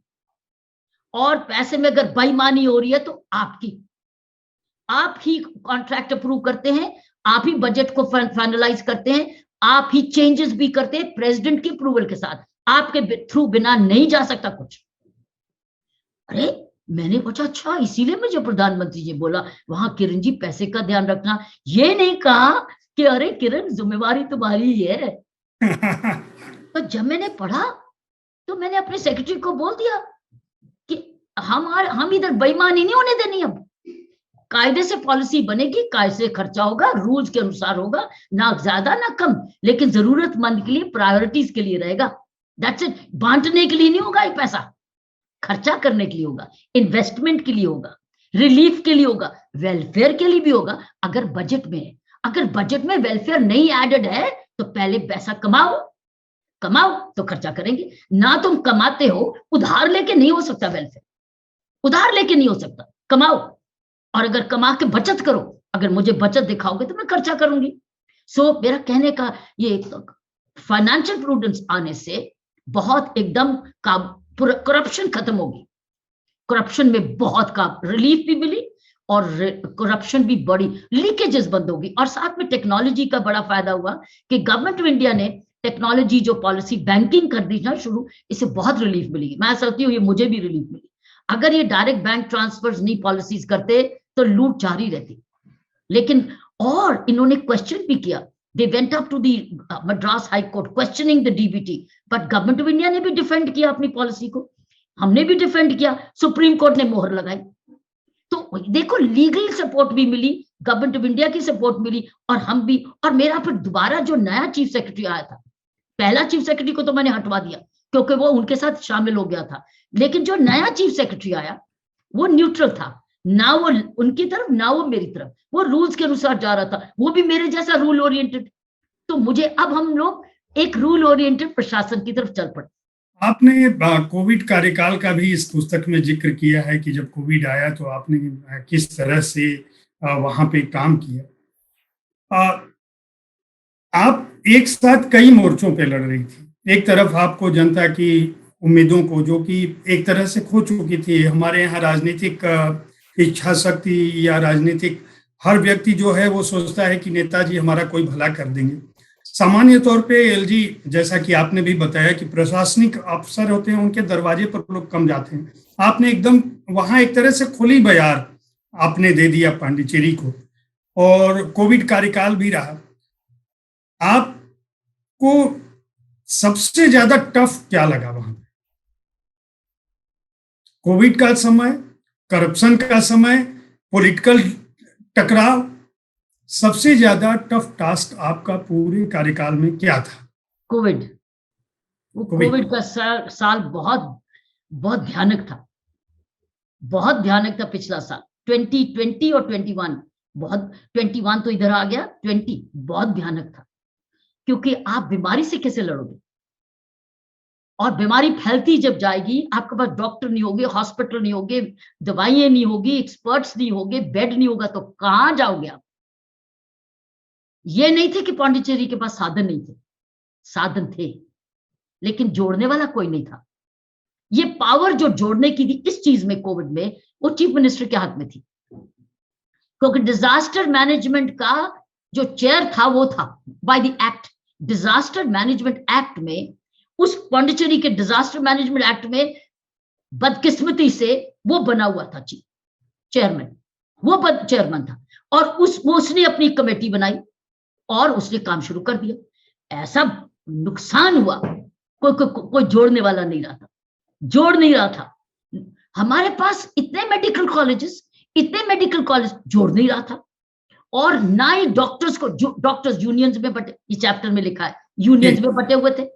और पैसे में अगर बेईमानी हो रही है तो आपकी। आप ही कॉन्ट्रैक्ट अप्रूव करते हैं, आप ही बजट को फाइनलाइज करते हैं, आप ही चेंजेस भी करते हैं प्रेसिडेंट की अप्रूवल के साथ, आपके थ्रू बिना नहीं जा सकता कुछ। अरे मैंने पूछा, अच्छा इसीलिए मुझे प्रधानमंत्री जी बोला वहां किरण जी पैसे का ध्यान रखना, ये नहीं कहा कि अरे किरण जिम्मेवारी तुम्हारी ही है। तो जब मैंने पढ़ा तो मैंने अपने सेक्रेटरी को बोल दिया कि हम इधर बेईमानी नहीं होने देनी। अब कायदे से पॉलिसी बनेगी, कायदे से खर्चा होगा, रूल्स के अनुसार होगा, ना ज्यादा ना कम, लेकिन जरूरतमंद के लिए, प्रायोरिटीज के लिए रहेगा। That's it. बांटने के लिए नहीं होगा ये पैसा, खर्चा करने के लिए होगा, इन्वेस्टमेंट के लिए होगा, रिलीफ के लिए होगा, वेलफेयर के लिए भी होगा अगर बजट में है। अगर बजट में वेलफेयर नहीं एडेड है तो पहले पैसा कमाओ तो खर्चा करेंगे। ना तुम कमाते हो, उधार लेके नहीं हो सकता वेलफेयर, उधार लेके नहीं हो सकता, कमाओ। और अगर कमा के बचत करो, अगर मुझे बचत दिखाओगे तो मैं खर्चा करूंगी। सो मेरा कहने का ये, फाइनेंशियल प्रूडेंस आने से बहुत एकदम करप्शन खत्म होगी। करप्शन में बहुत का रिलीफ भी मिली और करप्शन भी बड़ी, लीकेजेस बंद होगी। और साथ में टेक्नोलॉजी का बड़ा फायदा हुआ कि गवर्नमेंट ऑफ इंडिया ने टेक्नोलॉजी जो पॉलिसी बैंकिंग कर दी ना शुरू, इससे बहुत रिलीफ मिलेगी। मैं सोचती हूँ ये मुझे भी रिलीफ मिली। अगर ये डायरेक्ट बैंक ट्रांसफर्स नहीं पॉलिसीज करते तो लूट जारी रहती। लेकिन और इन्होंने क्वेश्चन भी किया, they went up to the Madras High Court questioning the DBT, but government of India ने भी डिफेंड किया अपनी पॉलिसी को, हमने भी डिफेंड किया, सुप्रीम कोर्ट ने मोहर लगाई। तो देखो लीगल सपोर्ट भी मिली, गवर्नमेंट ऑफ इंडिया की सपोर्ट मिली, और हम भी। और मेरा फिर दोबारा जो नया चीफ सेक्रेटरी आया था, पहला चीफ सेक्रेटरी को तो मैंने हटवा दिया क्योंकि वो उनके साथ शामिल हो गया था, लेकिन जो नया चीफ सेक्रेटरी आया वो न्यूट्रल था, ना वो उनकी तरफ ना वो मेरी तरफ, वो रूल्स के अनुसार जा रहा था, वो भी मेरे जैसा रूल ओरिएंटेड। तो मुझे अब हम लोग एक रूल ओरिएंटेड प्रशासन की तरफ चल पड़े। आपने कोविड कार्यकाल का भी इस पुस्तक में जिक्र किया है कि जब कोविड आया तो आपने किस तरह से वहां पे काम किया। आप एक साथ कई मोर्चों पे लड़ रही थी। एक तरफ आपको जनता की उम्मीदों को, जो कि एक तरह से खो चुकी थी, हमारे यहाँ राजनीतिक इच्छा शक्ति या राजनीतिक, हर व्यक्ति जो है वो सोचता है कि नेताजी हमारा कोई भला कर देंगे। सामान्य तौर पे एलजी, जैसा कि आपने भी बताया कि प्रशासनिक अफसर होते हैं, उनके दरवाजे पर लोग कम जाते हैं। आपने एकदम वहां एक तरह से खुली बयार आपने दे दिया पांडिचेरी को, और कोविड कार्यकाल भी रहा। आपको सबसे ज्यादा टफ क्या लगा वहां पे? कोविड का समय, करप्शन का समय, पॉलिटिकल टकराव, सबसे ज्यादा टफ टास्क आपका पूरे कार्यकाल में क्या था? कोविड। वो कोविड का साल बहुत बहुत भयानक था, बहुत भयानक था पिछला साल 2020 और 21। बहुत 21 तो इधर आ गया, 20 बहुत भयानक था, क्योंकि आप बीमारी से कैसे लड़ोगे? और बीमारी फैलती जब जाएगी, आपके पास डॉक्टर नहीं होगे, हॉस्पिटल नहीं होगे, दवाइयां नहीं होगी, एक्सपर्ट्स नहीं होगे, बेड नहीं होगा, तो कहां जाओगे आप? ये नहीं थे कि पांडिचेरी के पास साधन नहीं थे, साधन थे, लेकिन जोड़ने वाला कोई नहीं था। ये पावर जो जोड़ने की थी इस चीज में, कोविड में, वो चीफ मिनिस्टर के हाथ में थी, क्योंकि डिजास्टर मैनेजमेंट का जो चेयर था वो था by the act, disaster management act में, उस पांडिचेरी के डिजास्टर मैनेजमेंट एक्ट में बदकिस्मती से वो बना हुआ था चेयरमैन, वो चेयरमैन था, और उसने अपनी कमेटी बनाई और उसने काम शुरू कर दिया। ऐसा नुकसान हुआ, कोई जोड़ने वाला नहीं रहा था, जोड़ नहीं रहा था। हमारे पास इतने मेडिकल कॉलेज जोड़ नहीं रहा था, और ना ही डॉक्टर्स को, डॉक्टर्स यूनियंस में बटे, इस चैप्टर में लिखा है, यूनियंस में बटे हुए थे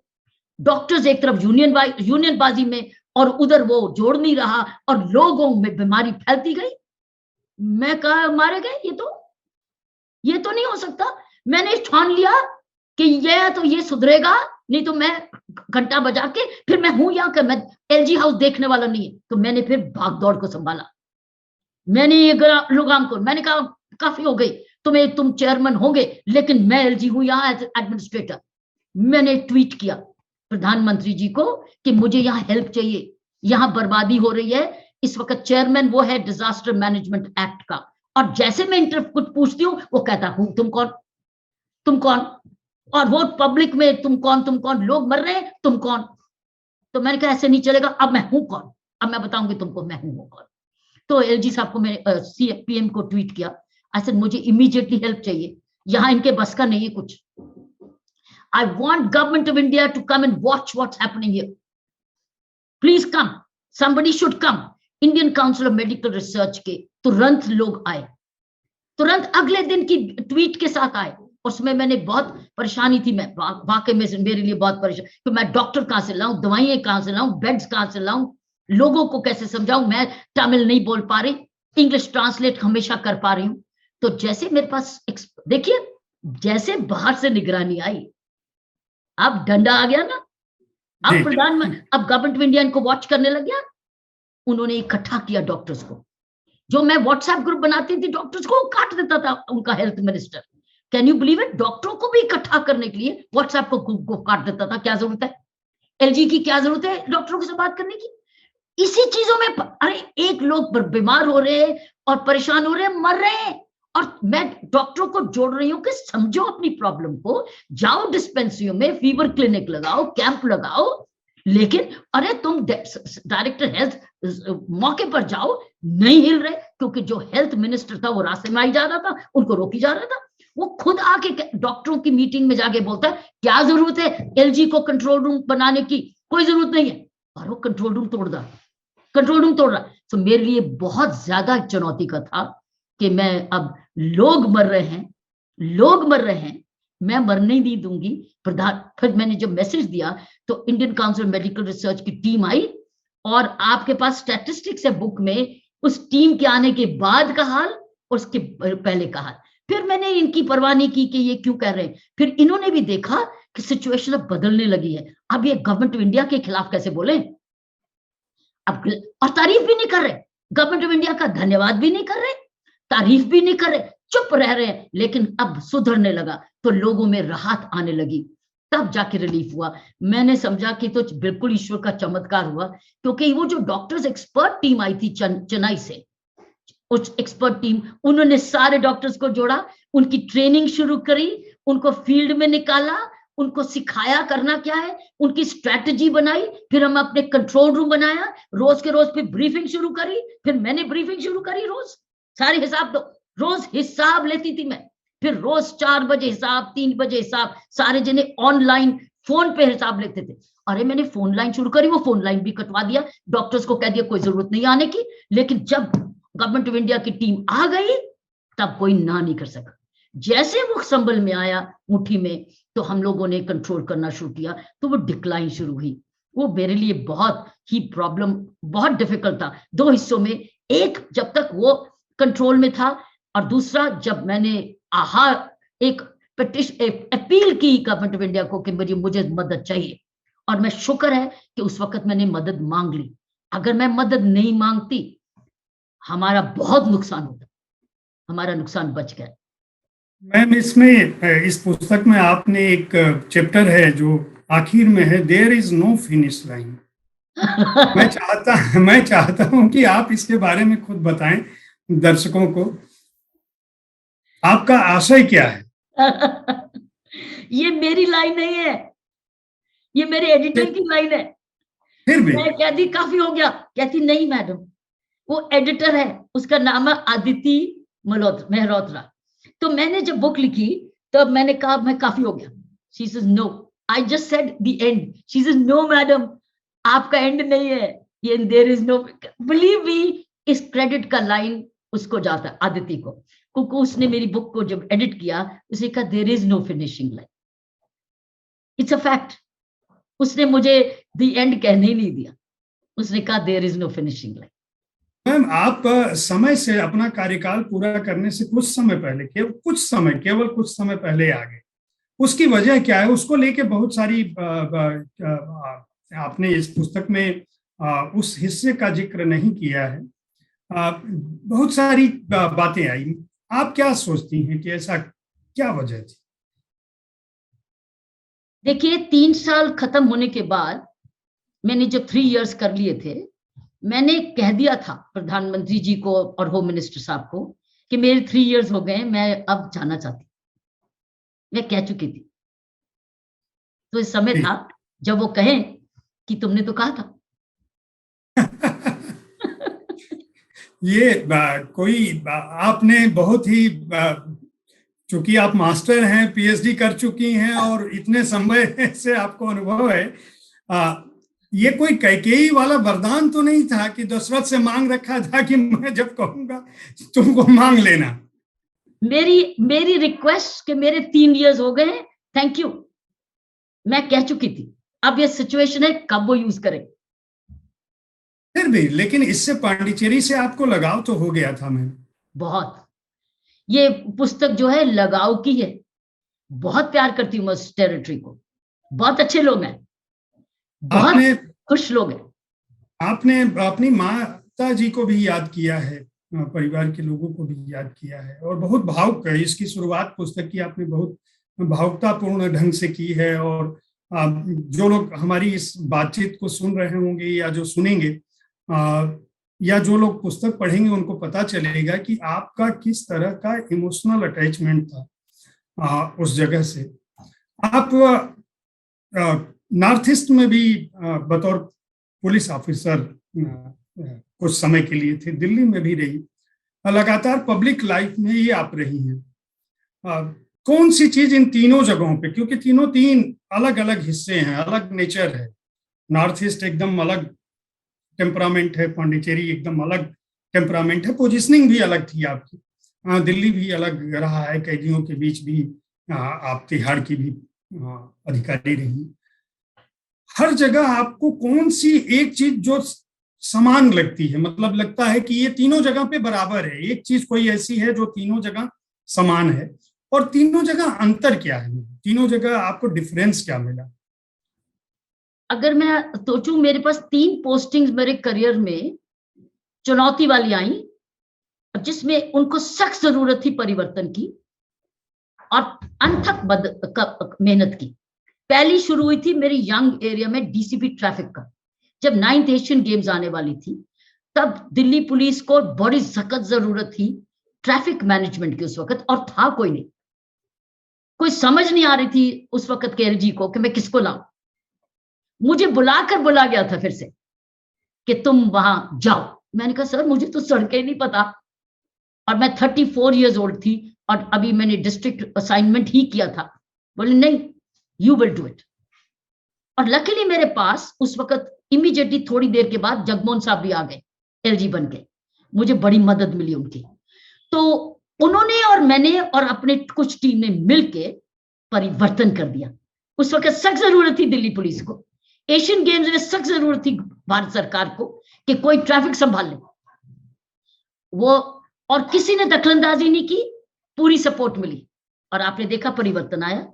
डॉक्टर्स, एक तरफ यूनियन बाजी में, और उधर वो जोड़ नहीं रहा, और लोगों में बीमारी फैलती गई। मैं कहा मारे गए, ये तो नहीं हो सकता। मैंने ठान लिया कि ये सुधरेगा, नहीं तो मैं घंटा बजा के फिर मैं हूं यहाँ का, मैं एलजी हाउस देखने वाला नहीं है। तो मैंने फिर भाग दौड़ को संभाला, मैंने ये लगाम को, मैंने कहा काफी हो गई, तुम चेयरमैन होंगे, लेकिन मैं एलजी हूं यहाँ एज एडमिनिस्ट्रेटर। मैंने ट्वीट किया प्रधानमंत्री जी को कि मुझे यहाँ हेल्प चाहिए, यहाँ बर्बादी हो रही है। इस वक्त चेयरमैन वो है डिजास्टर मैनेजमेंट एक्ट का, और जैसे मैं कुछ पूछती हूँ वो कहता हूं तुम कौन, और वो पब्लिक में तुम कौन, लोग मर रहे हैं, तुम कौन? तो मैंने कहा ऐसे नहीं चलेगा, अब मैं हूं कौन, अब मैं बताऊंगी तुमको मैं हूं कौन। तो एलजी साहब को मैंने पीएम को ट्वीट किया, ऐसे मुझे इमीडिएटली हेल्प चाहिए, यहाँ इनके बस का नहीं है कुछ। I want government of India to come and watch what's happening here. Please come. Somebody should come. Indian Council of Medical Research के तुरंत लोग आए, तुरंत अगले दिन की ट्वीट के साथ आए। उसमें मैंने बहुत परेशानी थी, मैं वाकई में मेरे लिए बहुत परेशान, तो मैं डॉक्टर कहाँ से लाऊं, दवाइयां कहाँ से लाऊं, बेड्स कहाँ से लाऊं, लोगों को कैसे समझाऊं। मैं तमिल नहीं बोल पा रही, इंग्लिश ट्रांसलेट हमेशा कर पा रही हूँ। तो जैसे मेरे पास, देखिए जैसे बाहर से निगरानी आई, अब डंडा आ गया ना, अब प्रधानमंत्री, अब गवर्नमेंट ऑफ इंडिया इनको वॉच करने लग गया। उन्होंने इकट्ठा किया डॉक्टर्स को, जो मैं व्हाट्सएप ग्रुप बनाती थी डॉक्टर्स को, काट देता था उनका health minister. Can you believe it? डॉक्टरों को भी इकट्ठा करने के लिए व्हाट्सएप को काट देता था। क्या जरूरत है एलजी की, क्या जरूरत है डॉक्टरों के साथ बात करने की? इसी चीजों में, अरे एक लोग बीमार हो रहे हैं और परेशान हो रहे हैं, मर रहे हैं, और मैं डॉक्टरों को जोड़ रही हूँ कि समझो अपनी प्रॉब्लम को, जाओ डिस्पेंसरियों में, फीवर क्लिनिक लगाओ, कैंप लगाओ, लेकिन अरे तुम डायरेक्टर हेल्थ मौके पर जाओ, नहीं हिल रहे, क्योंकि जो हेल्थ मिनिस्टर था वो रास्ते में आई जा रहा था, उनको रोकी जा रहा था। वो खुद आके डॉक्टरों की मीटिंग में जाके बोलता है क्या जरूरत है एलजी को कंट्रोल रूम बनाने की, कोई जरूरत नहीं है, और वो कंट्रोल रूम तोड़ रहा। तो मेरे लिए बहुत ज्यादा चुनौती का था कि मैं, अब लोग मर रहे हैं, मैं मरने नहीं दूंगी। फिर मैंने जब मैसेज दिया तो इंडियन काउंसिल मेडिकल रिसर्च की टीम आई, और आपके पास स्टैटिस्टिक्स है बुक में, उस टीम के आने के बाद का हाल और उसके पहले का हाल। फिर मैंने इनकी परवाह नहीं की कि ये क्यों कह रहे हैं, फिर इन्होंने भी देखा कि सिचुएशन अब बदलने लगी है, अब ये गवर्नमेंट ऑफ इंडिया के खिलाफ कैसे बोले, अब और तारीफ भी नहीं कर रहे, गवर्नमेंट ऑफ इंडिया का धन्यवाद भी नहीं कर रहे, तारीफ भी नहीं कर रहे, चुप रह रहे हैं। लेकिन अब सुधरने लगा तो लोगों में राहत आने लगी, तब जाके रिलीफ हुआ। मैंने समझा कि तो बिल्कुल ईश्वर का चमत्कार हुआ, क्योंकि वो जो डॉक्टर्स एक्सपर्ट टीम आई थी चेन्नई से, उस एक्सपर्ट टीम, उन्होंने सारे डॉक्टर्स को जोड़ा, उनकी ट्रेनिंग शुरू करी, उनको फील्ड में निकाला, उनको सिखाया करना क्या है, उनकी स्ट्रेटजी बनाई, फिर हम अपने कंट्रोल रूम बनाया, रोज के रोज फिर ब्रीफिंग शुरू करी, फिर मैंने ब्रीफिंग शुरू करी, रोज सारे हिसाब दो, रोज हिसाब लेती थी मैं, फिर रोज 4 बजे हिसाब, 3 बजे हिसाब, सारे जने ऑनलाइन फोन पे हिसाब लेते थे। अरे मैंने फोन लाइन शुरू करी, वो फोन लाइन भी कटवा दिया, डॉक्टर्स को कह दिया कोई जरूरत नहीं आने की। लेकिन जब गवर्नमेंट ऑफ इंडिया की टीम आ गई तब कोई ना नहीं कर सका। जैसे वो संभल में आया मुट्ठी में, तो हम लोगों ने कंट्रोल करना शुरू किया, तो वो डिक्लाइन शुरू हुई। वो मेरे लिए बहुत ही प्रॉब्लम, बहुत डिफिकल्ट था दो हिस्सों में। एक, जब तक वो कंट्रोल में था, और दूसरा जब मैंने एक अपील की गवर्नमेंट ऑफ इंडिया को कि मुझे मदद चाहिए, और मैं शुक्र है कि उस वक्त मैंने मदद मांग ली। अगर मैं मदद नहीं मांगती, हमारा बहुत नुकसान होता, हमारा नुकसान बच गया। मैम, इसमें इस पुस्तक में आपने एक चैप्टर है जो आखिर में है, there is no finish line. मैं चाहता हूं कि आप इसके बारे में खुद बताएं दर्शकों को, आपका आशय क्या है? ये मेरी लाइन नहीं है, ये मेरे एडिटर की लाइन है। फिर भी मैं कहती काफी हो गया, कहती नहीं मैडम, वो एडिटर है, उसका नाम है आदिति मेहरोत्रा। तो मैंने जब बुक लिखी, तब मैंने कहा मैं काफी हो गया। She says no, I just said the end. She says no madam, आपका एंड नहीं है ये, there is no, believe me. इस क्रेडिट का लाइन उसको जाता है, आदिति को, क्योंकि उसने मेरी बुक को जब एडिट किया, उसे कहा there is no finishing line, it's a fact. उसने मुझे द एंड कहने ही नहीं दिया, उसने कहा there is no finishing line. Ma'am, आप समय से अपना कार्यकाल पूरा करने से कुछ समय पहले, केवल कुछ समय पहले आ गए। उसकी वजह क्या है? उसको लेके बहुत सारी आपने इस पुस्तक में उस हिस्से का जिक्र नहीं किया है। बहुत सारी बातें आई। आप क्या सोचती हैं कि ऐसा क्या वजह थी? देखिए, 3 साल खत्म होने के बाद मैंने जो 3 इयर्स कर लिए थे, मैंने कह दिया था प्रधानमंत्री जी को और होम मिनिस्टर साहब को कि मेरे 3 इयर्स हो गए, मैं अब जाना चाहती, मैं कह चुकी थी। तो इस समय था जब वो कहें कि तुमने तो कहा था। ये आपने बहुत ही, चूंकि आप मास्टर हैं, पीएचडी कर चुकी हैं और इतने समय से आपको अनुभव है, ये कोई कैकेयी वाला वरदान तो नहीं था कि दशरथ से मांग रखा था कि मैं जब कहूंगा तुमको मांग लेना? मेरी रिक्वेस्ट कि मेरे 3 इयर्स हो गए, थैंक यू, मैं कह चुकी थी। अब ये सिचुएशन है, कब वो यूज करें। फिर भी, लेकिन इससे पांडिचेरी से आपको लगाव तो हो गया था। मैं बहुत, ये पुस्तक जो है लगाव की है, बहुत प्यार करती हूँ मैं उस टेरिटरी को, बहुत अच्छे लोग हैं, बहुत खुश लोग हैं। आपने अपनी माता जी को भी याद किया है, परिवार के लोगों को भी याद किया है, और बहुत भावुक है। इसकी शुरुआत पुस्तक की आपने बहुत भावुकतापूर्ण ढंग से की है, और जो लोग हमारी इस बातचीत को सुन रहे होंगे या जो सुनेंगे, या जो लोग पुस्तक पढ़ेंगे, उनको पता चलेगा कि आपका किस तरह का इमोशनल अटैचमेंट था उस जगह से। आप नॉर्थ ईस्ट में भी बतौर पुलिस ऑफिसर कुछ समय के लिए थे, दिल्ली में भी रही, लगातार पब्लिक लाइफ में ही आप रही हैं। कौन सी चीज इन तीनों जगहों पे, क्योंकि तीन अलग अलग हिस्से हैं, अलग नेचर है। नॉर्थ ईस्ट एकदम अलग टेम्परामेंट है, पांडिचेरी एकदम अलग टेम्परामेंट है, पोजीशनिंग भी अलग थी आपकी, दिल्ली भी अलग रहा है, कैदियों के बीच भी आप तिहाड़ की भी अधिकारी रही। हर जगह आपको कौन सी एक चीज जो समान लगती है, मतलब लगता है कि ये तीनों जगह पे बराबर है, एक चीज कोई ऐसी है जो तीनों जगह समान है, और तीनों जगह अंतर क्या है, तीनों जगह आपको डिफरेंस क्या मिला? अगर मैं सोचूं, मेरे पास 3 पोस्टिंग्स मेरे करियर में चुनौती वाली आई, जिसमें उनको सख्त जरूरत थी परिवर्तन की और अनथक मेहनत की। पहली शुरू हुई थी मेरी यंग एरिया में डीसीपी ट्रैफिक का। जब 9th एशियन गेम्स आने वाली थी, तब दिल्ली पुलिस को बड़ी सख्त जरूरत थी ट्रैफिक मैनेजमेंट की उस वक्त, और था कोई नहीं, कोई समझ नहीं आ रही थी उस वक्त के एलजी को कि मैं किसको लाऊं। मुझे बुला गया था फिर से कि तुम वहां जाओ। मैंने कहा सर मुझे तो सड़कें नहीं पता, और मैं 34 इयर्स ओल्ड थी और अभी मैंने डिस्ट्रिक्ट असाइनमेंट ही किया था। बोले नहीं, यू विल डू इट। और लकीली मेरे पास उस वक्त इमीडिएटली थोड़ी देर के बाद जगमोहन साहब भी आ गए, एलजी बन के, मुझे बड़ी मदद मिली उनकी। तो उन्होंने और मैंने और अपने कुछ टीम ने मिलके परिवर्तन कर दिया। उस वक्त सख्त जरूरत थी दिल्ली पुलिस को, एशियन गेम्स में सख्त जरूरत थी भारत सरकार को कि कोई ट्रैफिक संभाल ले वो, और किसी ने दखलंदाजी नहीं की, पूरी सपोर्ट मिली और आपने देखा परिवर्तन आया।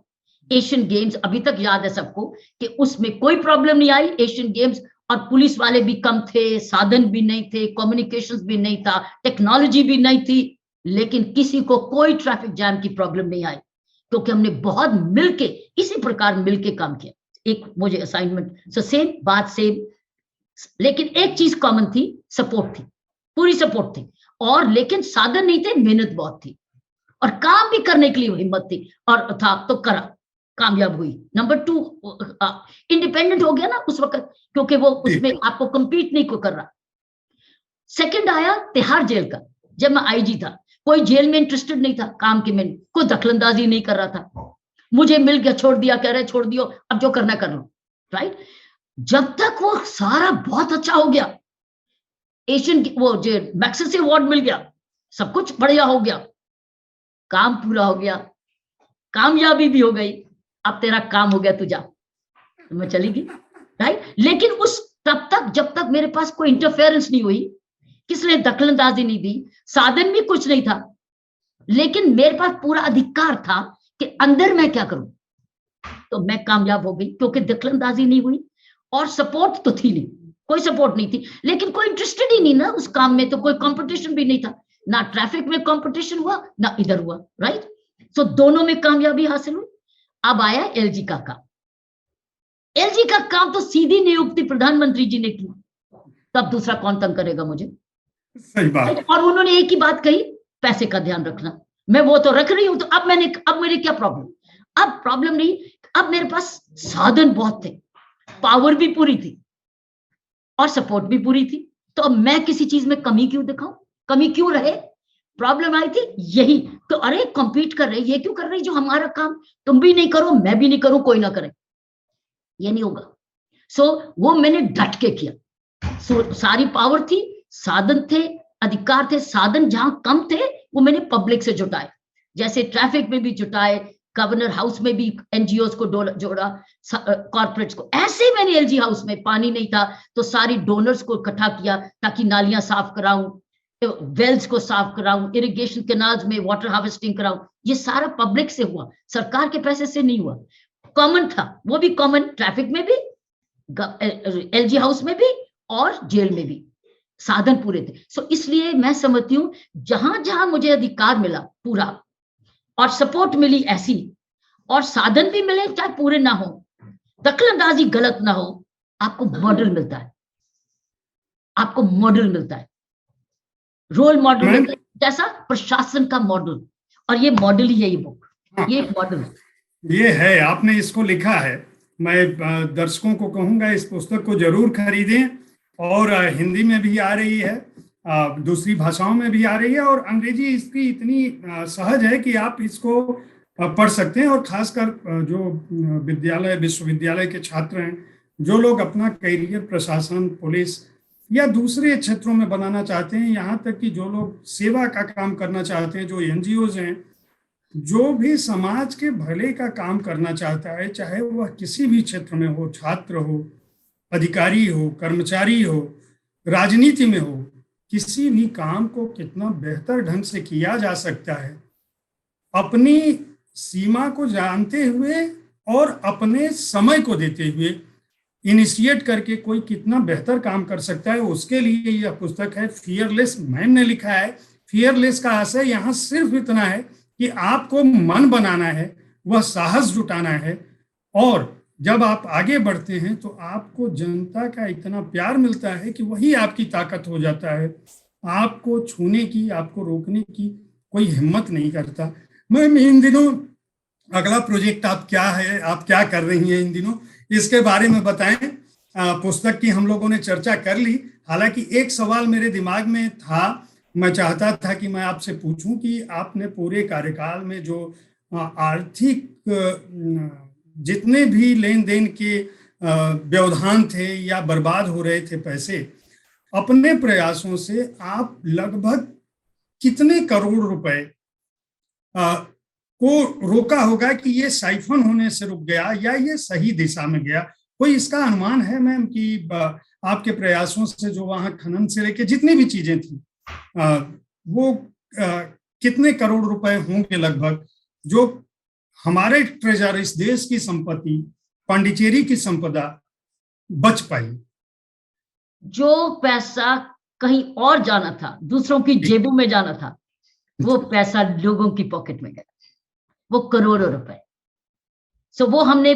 एशियन गेम्स अभी तक याद है सबको कि उसमें कोई प्रॉब्लम नहीं आई। एशियन गेम्स, और पुलिस वाले भी कम थे, साधन भी नहीं थे, कम्युनिकेशंस भी नहीं था, टेक्नोलॉजी भी नहीं थी, लेकिन किसी को कोई ट्रैफिक जैम की प्रॉब्लम नहीं आई क्योंकि हमने बहुत मिलके इसी प्रकार मिलके काम किया। एक मुझे असाइनमेंट सेम बात सेम, लेकिन एक चीज कॉमन थी, सपोर्ट थी, पूरी सपोर्ट थी, और लेकिन साधन नहीं थे, मेहनत बहुत थी और काम भी करने के लिए हिम्मत थी और था तो करा, कामयाब हुई। नंबर 2, इंडिपेंडेंट हो गया ना उस वक्त क्योंकि वो उसमें आपको कंपीट नहीं कर रहा। सेकंड आया तिहाड़ जेल का, जब मैं आईजी था, कोई जेल में इंटरेस्टेड नहीं था काम के में, कोई दखलंदाजी नहीं कर रहा था, मुझे मिल गया, छोड़ दिया, कह रहे छोड़ दियो, अब जो करना कर लो, राइट। जब तक वो सारा बहुत अच्छा हो गया, एशियन वो जो मैक्सेसे अवार्ड मिल गया, सब कुछ बढ़िया हो गया, काम पूरा हो गया, कामयाबी भी हो गई, अब तेरा काम हो गया, तू जा, तो मैं चली गई, राइट। लेकिन उस तब तक जब तक मेरे पास कोई इंटरफेरेंस नहीं हुई, किसी ने दखलंदाजी नहीं दी, साधन भी कुछ नहीं था, लेकिन मेरे पास पूरा अधिकार था कि अंदर मैं क्या करूं, तो मैं कामयाब हो गई क्योंकि दखलंदाजी नहीं हुई और सपोर्ट तो थी नहीं, कोई सपोर्ट नहीं थी, लेकिन कोई इंटरेस्टेड ही नहीं ना उस काम में, तो कोई कंपटीशन भी नहीं था, ना ट्रैफिक में कंपटीशन हुआ ना इधर हुआ, राइट। सो दोनों में कामयाबी हासिल हुई। अब आया एलजी का काम। एलजी का काम तो सीधी नियुक्ति प्रधानमंत्री जी ने की, तब दूसरा कौन तंग करेगा मुझे, सही बात। और उन्होंने एक ही बात कही, पैसे का ध्यान रखना, मैं वो तो रख रही हूं, तो अब मेरे क्या प्रॉब्लम, अब प्रॉब्लम नहीं, अब मेरे पास साधन बहुत थे, पावर भी पूरी थी और सपोर्ट भी पूरी थी, तो अब मैं किसी चीज में कमी क्यों दिखाऊं, कमी क्यों रहे। प्रॉब्लम आई थी यही, तो अरे कंपीट कर रहे, ये क्यों कर रही, जो हमारा काम तुम भी नहीं करो, मैं भी नहीं करूं, कोई ना करे, ये नहीं होगा। सो वो मैंने डट के किया। सारी पावर थी, साधन थे, अधिकार थे, साधन जहां कम थे वो मैंने पब्लिक से जुटाए, जैसे ट्रैफिक में भी जुटाए, गवर्नर हाउस में भी एनजीओस को जोड़ा, कॉर्पोरेट्स को, ऐसे मैंने एलजी हाउस में पानी नहीं था तो सारी डोनर्स को इकट्ठा किया ताकि नालियां साफ कराऊं, वेल्स को साफ कराऊं, इरिगेशन कैनाल्स में वाटर हार्वेस्टिंग कराऊं, ये सारा पब्लिक से हुआ, सरकार के पैसे से नहीं हुआ, कॉमन था, वो भी कॉमन, ट्रैफिक में भी, एलजी हाउस में भी और जेल में भी, साधन पूरे थे। सो इसलिए मैं समझती हूँ जहां जहां मुझे अधिकार मिला पूरा और सपोर्ट मिली ऐसी, और साधन भी मिले चाहे पूरे ना हो, दखलंदाजी गलत ना हो, आपको मॉडल मिलता है, आपको मॉडल मिलता है, रोल मॉडल मिलता है, जैसा प्रशासन का मॉडल, और ये मॉडल ही है ये बुक, ये मॉडल ये है, आपने इसको लिखा है। मैं दर्शकों को कहूंगा इस पुस्तक को जरूर खरीदें, और हिंदी में भी आ रही है, दूसरी भाषाओं में भी आ रही है, और अंग्रेजी इसकी इतनी सहज है कि आप इसको पढ़ सकते हैं। और खासकर जो विद्यालय विश्वविद्यालय के छात्र हैं, जो लोग अपना करियर प्रशासन, पुलिस या दूसरे क्षेत्रों में बनाना चाहते हैं, यहाँ तक कि जो लोग सेवा का काम करना चाहते हैं, जो एनजीओज हैं, जो भी समाज के भले का काम करना चाहता है, चाहे वह किसी भी क्षेत्र में हो, छात्र हो, अधिकारी हो, कर्मचारी हो, राजनीति में हो, किसी भी काम को कितना बेहतर ढंग से किया जा सकता है, अपनी सीमा को जानते हुए और अपने समय को देते हुए इनिशिएट करके कोई कितना बेहतर काम कर सकता है, उसके लिए यह पुस्तक है फियरलेस। मैम ने लिखा है, फियरलेस का आशय यहाँ सिर्फ इतना है कि आपको मन बनाना है, वह साहस जुटाना है, और जब आप आगे बढ़ते हैं तो आपको जनता का इतना प्यार मिलता है कि वही आपकी ताकत हो जाता है, आपको छूने की, आपको रोकने की कोई हिम्मत नहीं करता। मैम, इन दिनों अगला प्रोजेक्ट आप क्या है, आप क्या कर रही हैं इन दिनों, इसके बारे में बताएं। पुस्तक की हम लोगों ने चर्चा कर ली, हालांकि एक सवाल मेरे दिमाग में था, मैं चाहता था कि मैं आपसे पूछूं कि आपने पूरे कार्यकाल में जो आर्थिक जितने भी लेन देन के व्यवधान थे या बर्बाद हो रहे थे पैसे, अपने प्रयासों से आप लगभग कितने करोड़ रुपए को रोका होगा कि ये साइफन होने से रुक गया या ये सही दिशा में गया? कोई इसका अनुमान है मैम कि आपके प्रयासों से जो वहां खनन से लेके जितनी भी चीजें थी वो कितने करोड़ रुपए होंगे लगभग जो हमारे ट्रेजर, इस देश की संपत्ति, पांडिचेरी की संपदा बच पाई? जो पैसा कहीं और जाना था, दूसरों की जेबों में जाना था, वो पैसा लोगों की पॉकेट में गया, वो करोड़ों रुपए। सो वो हमने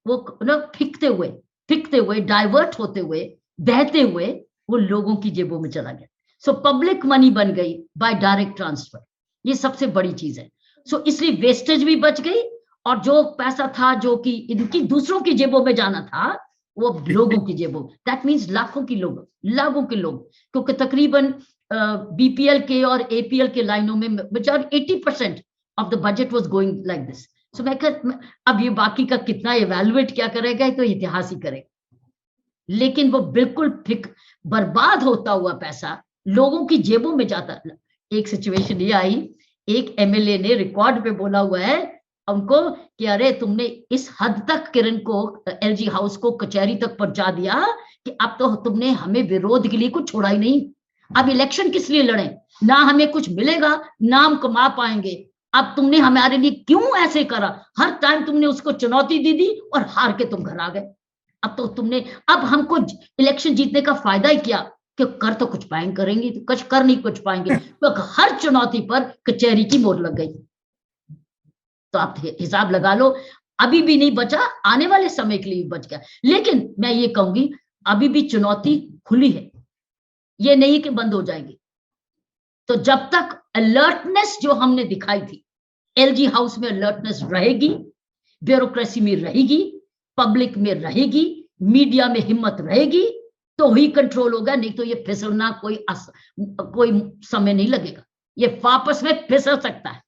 वो ना फिकते हुए डाइवर्ट होते हुए, बहते हुए वो लोगों की जेबों में चला गया। सो पब्लिक मनी बन गई बाय डायरेक्ट ट्रांसफर। ये सबसे बड़ी चीज है। सो इसलिए वेस्टेज भी बच गई, और जो पैसा था जो कि इनकी दूसरों की जेबों में जाना था वो लोगों की जेबों, दैट मीन्स लाखों के लोग, क्योंकि तकरीबन बीपीएल के और एपीएल के लाइनों में 80% of the budget was going like this. So मैं अब ये बाकी का कितना इवैल्यूएट क्या करेगा तो इतिहास ही करेगा, लेकिन वो बिल्कुल बर्बाद होता हुआ पैसा लोगों की जेबों में जाता। एक सिचुएशन ये आई, एक एमएलए ने रिकॉर्ड पे बोला हुआ है उनको कि अरे तुमने इस हद तक किरण को, एलजी हाउस को कचहरी तक पहुंचा दिया कि अब तो तुमने हमें विरोध के लिए कुछ छोड़ा ही नहीं। अब इलेक्शन किस लिए लड़े, ना हमें कुछ मिलेगा ना हम कमा पाएंगे। अब तुमने हमारे लिए क्यों ऐसे करा, हर टाइम तुमने उसको चुनौती दी और हार के तुम घर आ गए। अब हमको इलेक्शन जीतने का फायदा ही क्या, कि कर तो कुछ पाएंगे, करेंगे तो कुछ कर नहीं कुछ पाएंगे, तो हर चुनौती पर कचहरी की मोहर लग गई। तो आप हिसाब लगा लो, अभी भी नहीं बचा, आने वाले समय के लिए बच गया। लेकिन मैं ये कहूंगी अभी भी चुनौती खुली है, ये नहीं कि बंद हो जाएगी। तो जब तक अलर्टनेस जो हमने दिखाई थी, एलजी हाउस में अलर्टनेस रहेगी, ब्यूरोक्रेसी में रहेगी, पब्लिक में रहेगी, मीडिया में हिम्मत रहेगी, तो ही कंट्रोल होगा। नहीं तो ये फिसलना कोई समय नहीं लगेगा, ये वापस में फिसल सकता है।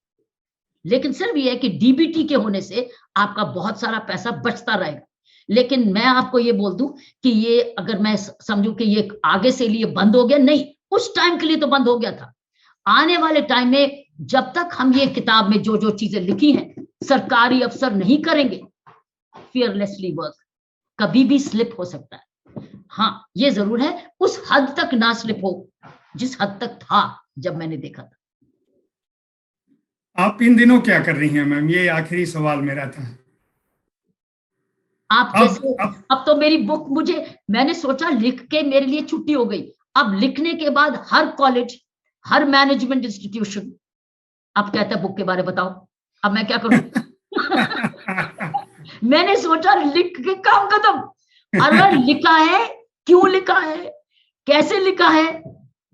लेकिन सिर्फ ये है कि डीबीटी के होने से आपका बहुत सारा पैसा बचता रहेगा। लेकिन मैं आपको ये बोल दूं कि ये अगर मैं समझूं कि ये आगे से लिए बंद हो गया, नहीं, उस टाइम के लिए तो बंद हो गया था। आने वाले टाइम में जब तक हम ये किताब में जो जो चीजें लिखी हैं सरकारी अफसर नहीं करेंगे फियरलेसली वर्क, कभी भी स्लिप हो सकता है। हाँ, ये जरूर है उस हद तक ना स्लिप हो जिस हद तक था जब मैंने देखा था। आप इन दिनों क्या कर रही हैं मैम, ये आखिरी सवाल मेरा था। आप जैसे अब तो मेरी बुक मैंने सोचा लिख के मेरे लिए छुट्टी हो गई। अब लिखने के बाद हर कॉलेज, हर मैनेजमेंट इंस्टीट्यूशन अब कहता है बुक के बारे में बताओ, अब मैं क्या करूं? मैंने सोचा लिख के काम खत्म। अगर लिखा है, क्यों लिखा है, कैसे लिखा है,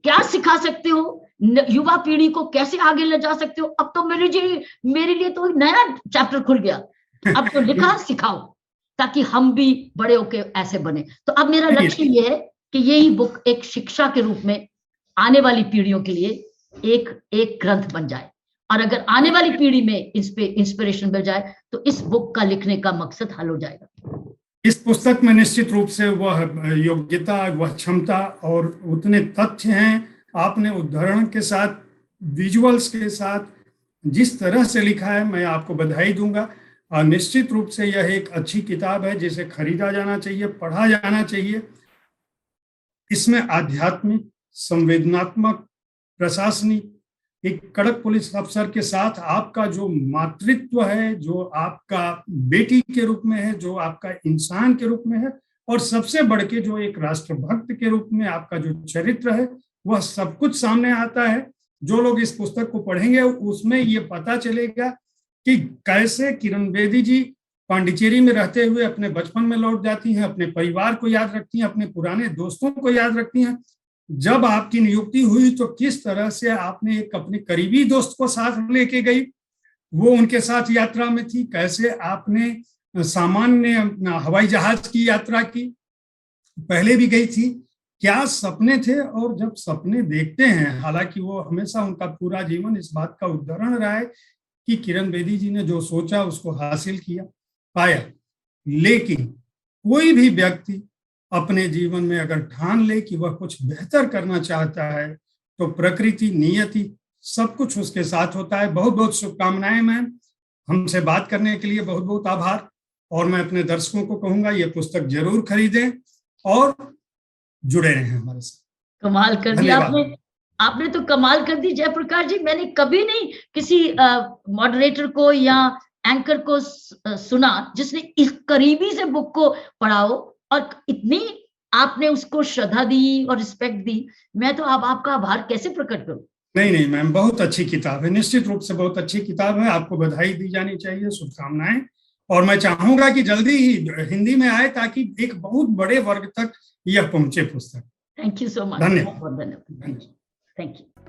क्या सिखा सकते हो, युवा पीढ़ी को कैसे आगे ले जा सकते हो, अब तो मेरे लिए तो नया चैप्टर खुल गया। अब तो लिखा सिखाओ ताकि हम भी बड़े होके ऐसे बने। तो अब मेरा लक्ष्य ये है कि यही बुक एक शिक्षा के रूप में आने वाली पीढ़ियों के लिए एक ग्रंथ बन जाए, और अगर आने वाली पीढ़ी में इंस्पिरेशन मिल जाए तो इस बुक का लिखने का मकसद हल हो जाएगा। इस पुस्तक में निश्चित रूप से वह योग्यता, वह क्षमता और उतने तथ्य हैं, आपने उदाहरण के साथ, विजुअल्स के साथ जिस तरह से लिखा है, मैं आपको बधाई दूंगा। और निश्चित रूप से यह एक अच्छी किताब है जिसे खरीदा जाना चाहिए, पढ़ा जाना चाहिए। इसमें आध्यात्मिक, संवेदनात्मक, प्रशासनिक, एक कड़क पुलिस अफसर के साथ आपका जो मातृत्व है, जो आपका बेटी के रूप में है, जो आपका इंसान के रूप में है, और सबसे बढ़ के जो एक राष्ट्रभक्त के रूप में आपका जो चरित्र है, वह सब कुछ सामने आता है। जो लोग इस पुस्तक को पढ़ेंगे उसमें ये पता चलेगा कि कैसे किरण बेदी जी पांडिचेरी में रहते हुए अपने बचपन में लौट जाती हैं, अपने परिवार को याद रखती हैं, अपने पुराने दोस्तों को याद रखती हैं। जब आपकी नियुक्ति हुई तो किस तरह से आपने एक अपने करीबी दोस्त को साथ लेके गई, वो उनके साथ यात्रा में थी, कैसे आपने सामान्य हवाई जहाज की यात्रा की, पहले भी गई थी, क्या सपने थे। और जब सपने देखते हैं, हालांकि वो हमेशा उनका पूरा जीवन इस बात का उदाहरण रहा है कि किरण बेदी जी ने जो सोचा उसको हासिल किया, पाया। लेकिन कोई भी व्यक्ति अपने जीवन में अगर ठान ले कि वह कुछ बेहतर करना चाहता है तो प्रकृति, नियति सब कुछ उसके साथ होता है। बहुत बहुत शुभकामनाएं मैम, हमसे बात करने के लिए बहुत बहुत आभार। और मैं अपने दर्शकों को कहूंगा ये पुस्तक जरूर खरीदें और जुड़े रहें हमारे साथ। कमाल कर दिया आपने, आपने तो कमाल कर दी जयप्रकाश जी। मैंने कभी नहीं किसी मॉडरेटर को या एंकर को सुना जिसने इस करीबी से बुक को पढ़ा हो और इतनी आपने उसको श्रद्धा दी और रिस्पेक्ट दी। मैं तो अब आपका आभार कैसे प्रकट करूं। नहीं मैम, बहुत अच्छी किताब है, निश्चित रूप से बहुत अच्छी किताब है। आपको बधाई दी जानी चाहिए, शुभकामनाएं। और मैं चाहूंगा कि जल्दी ही हिंदी में आए ताकि एक बहुत बड़े वर्ग तक यह पहुंचे पुस्तक। Thank you so much. धन्यवाद। धन्यवाद। Thank you.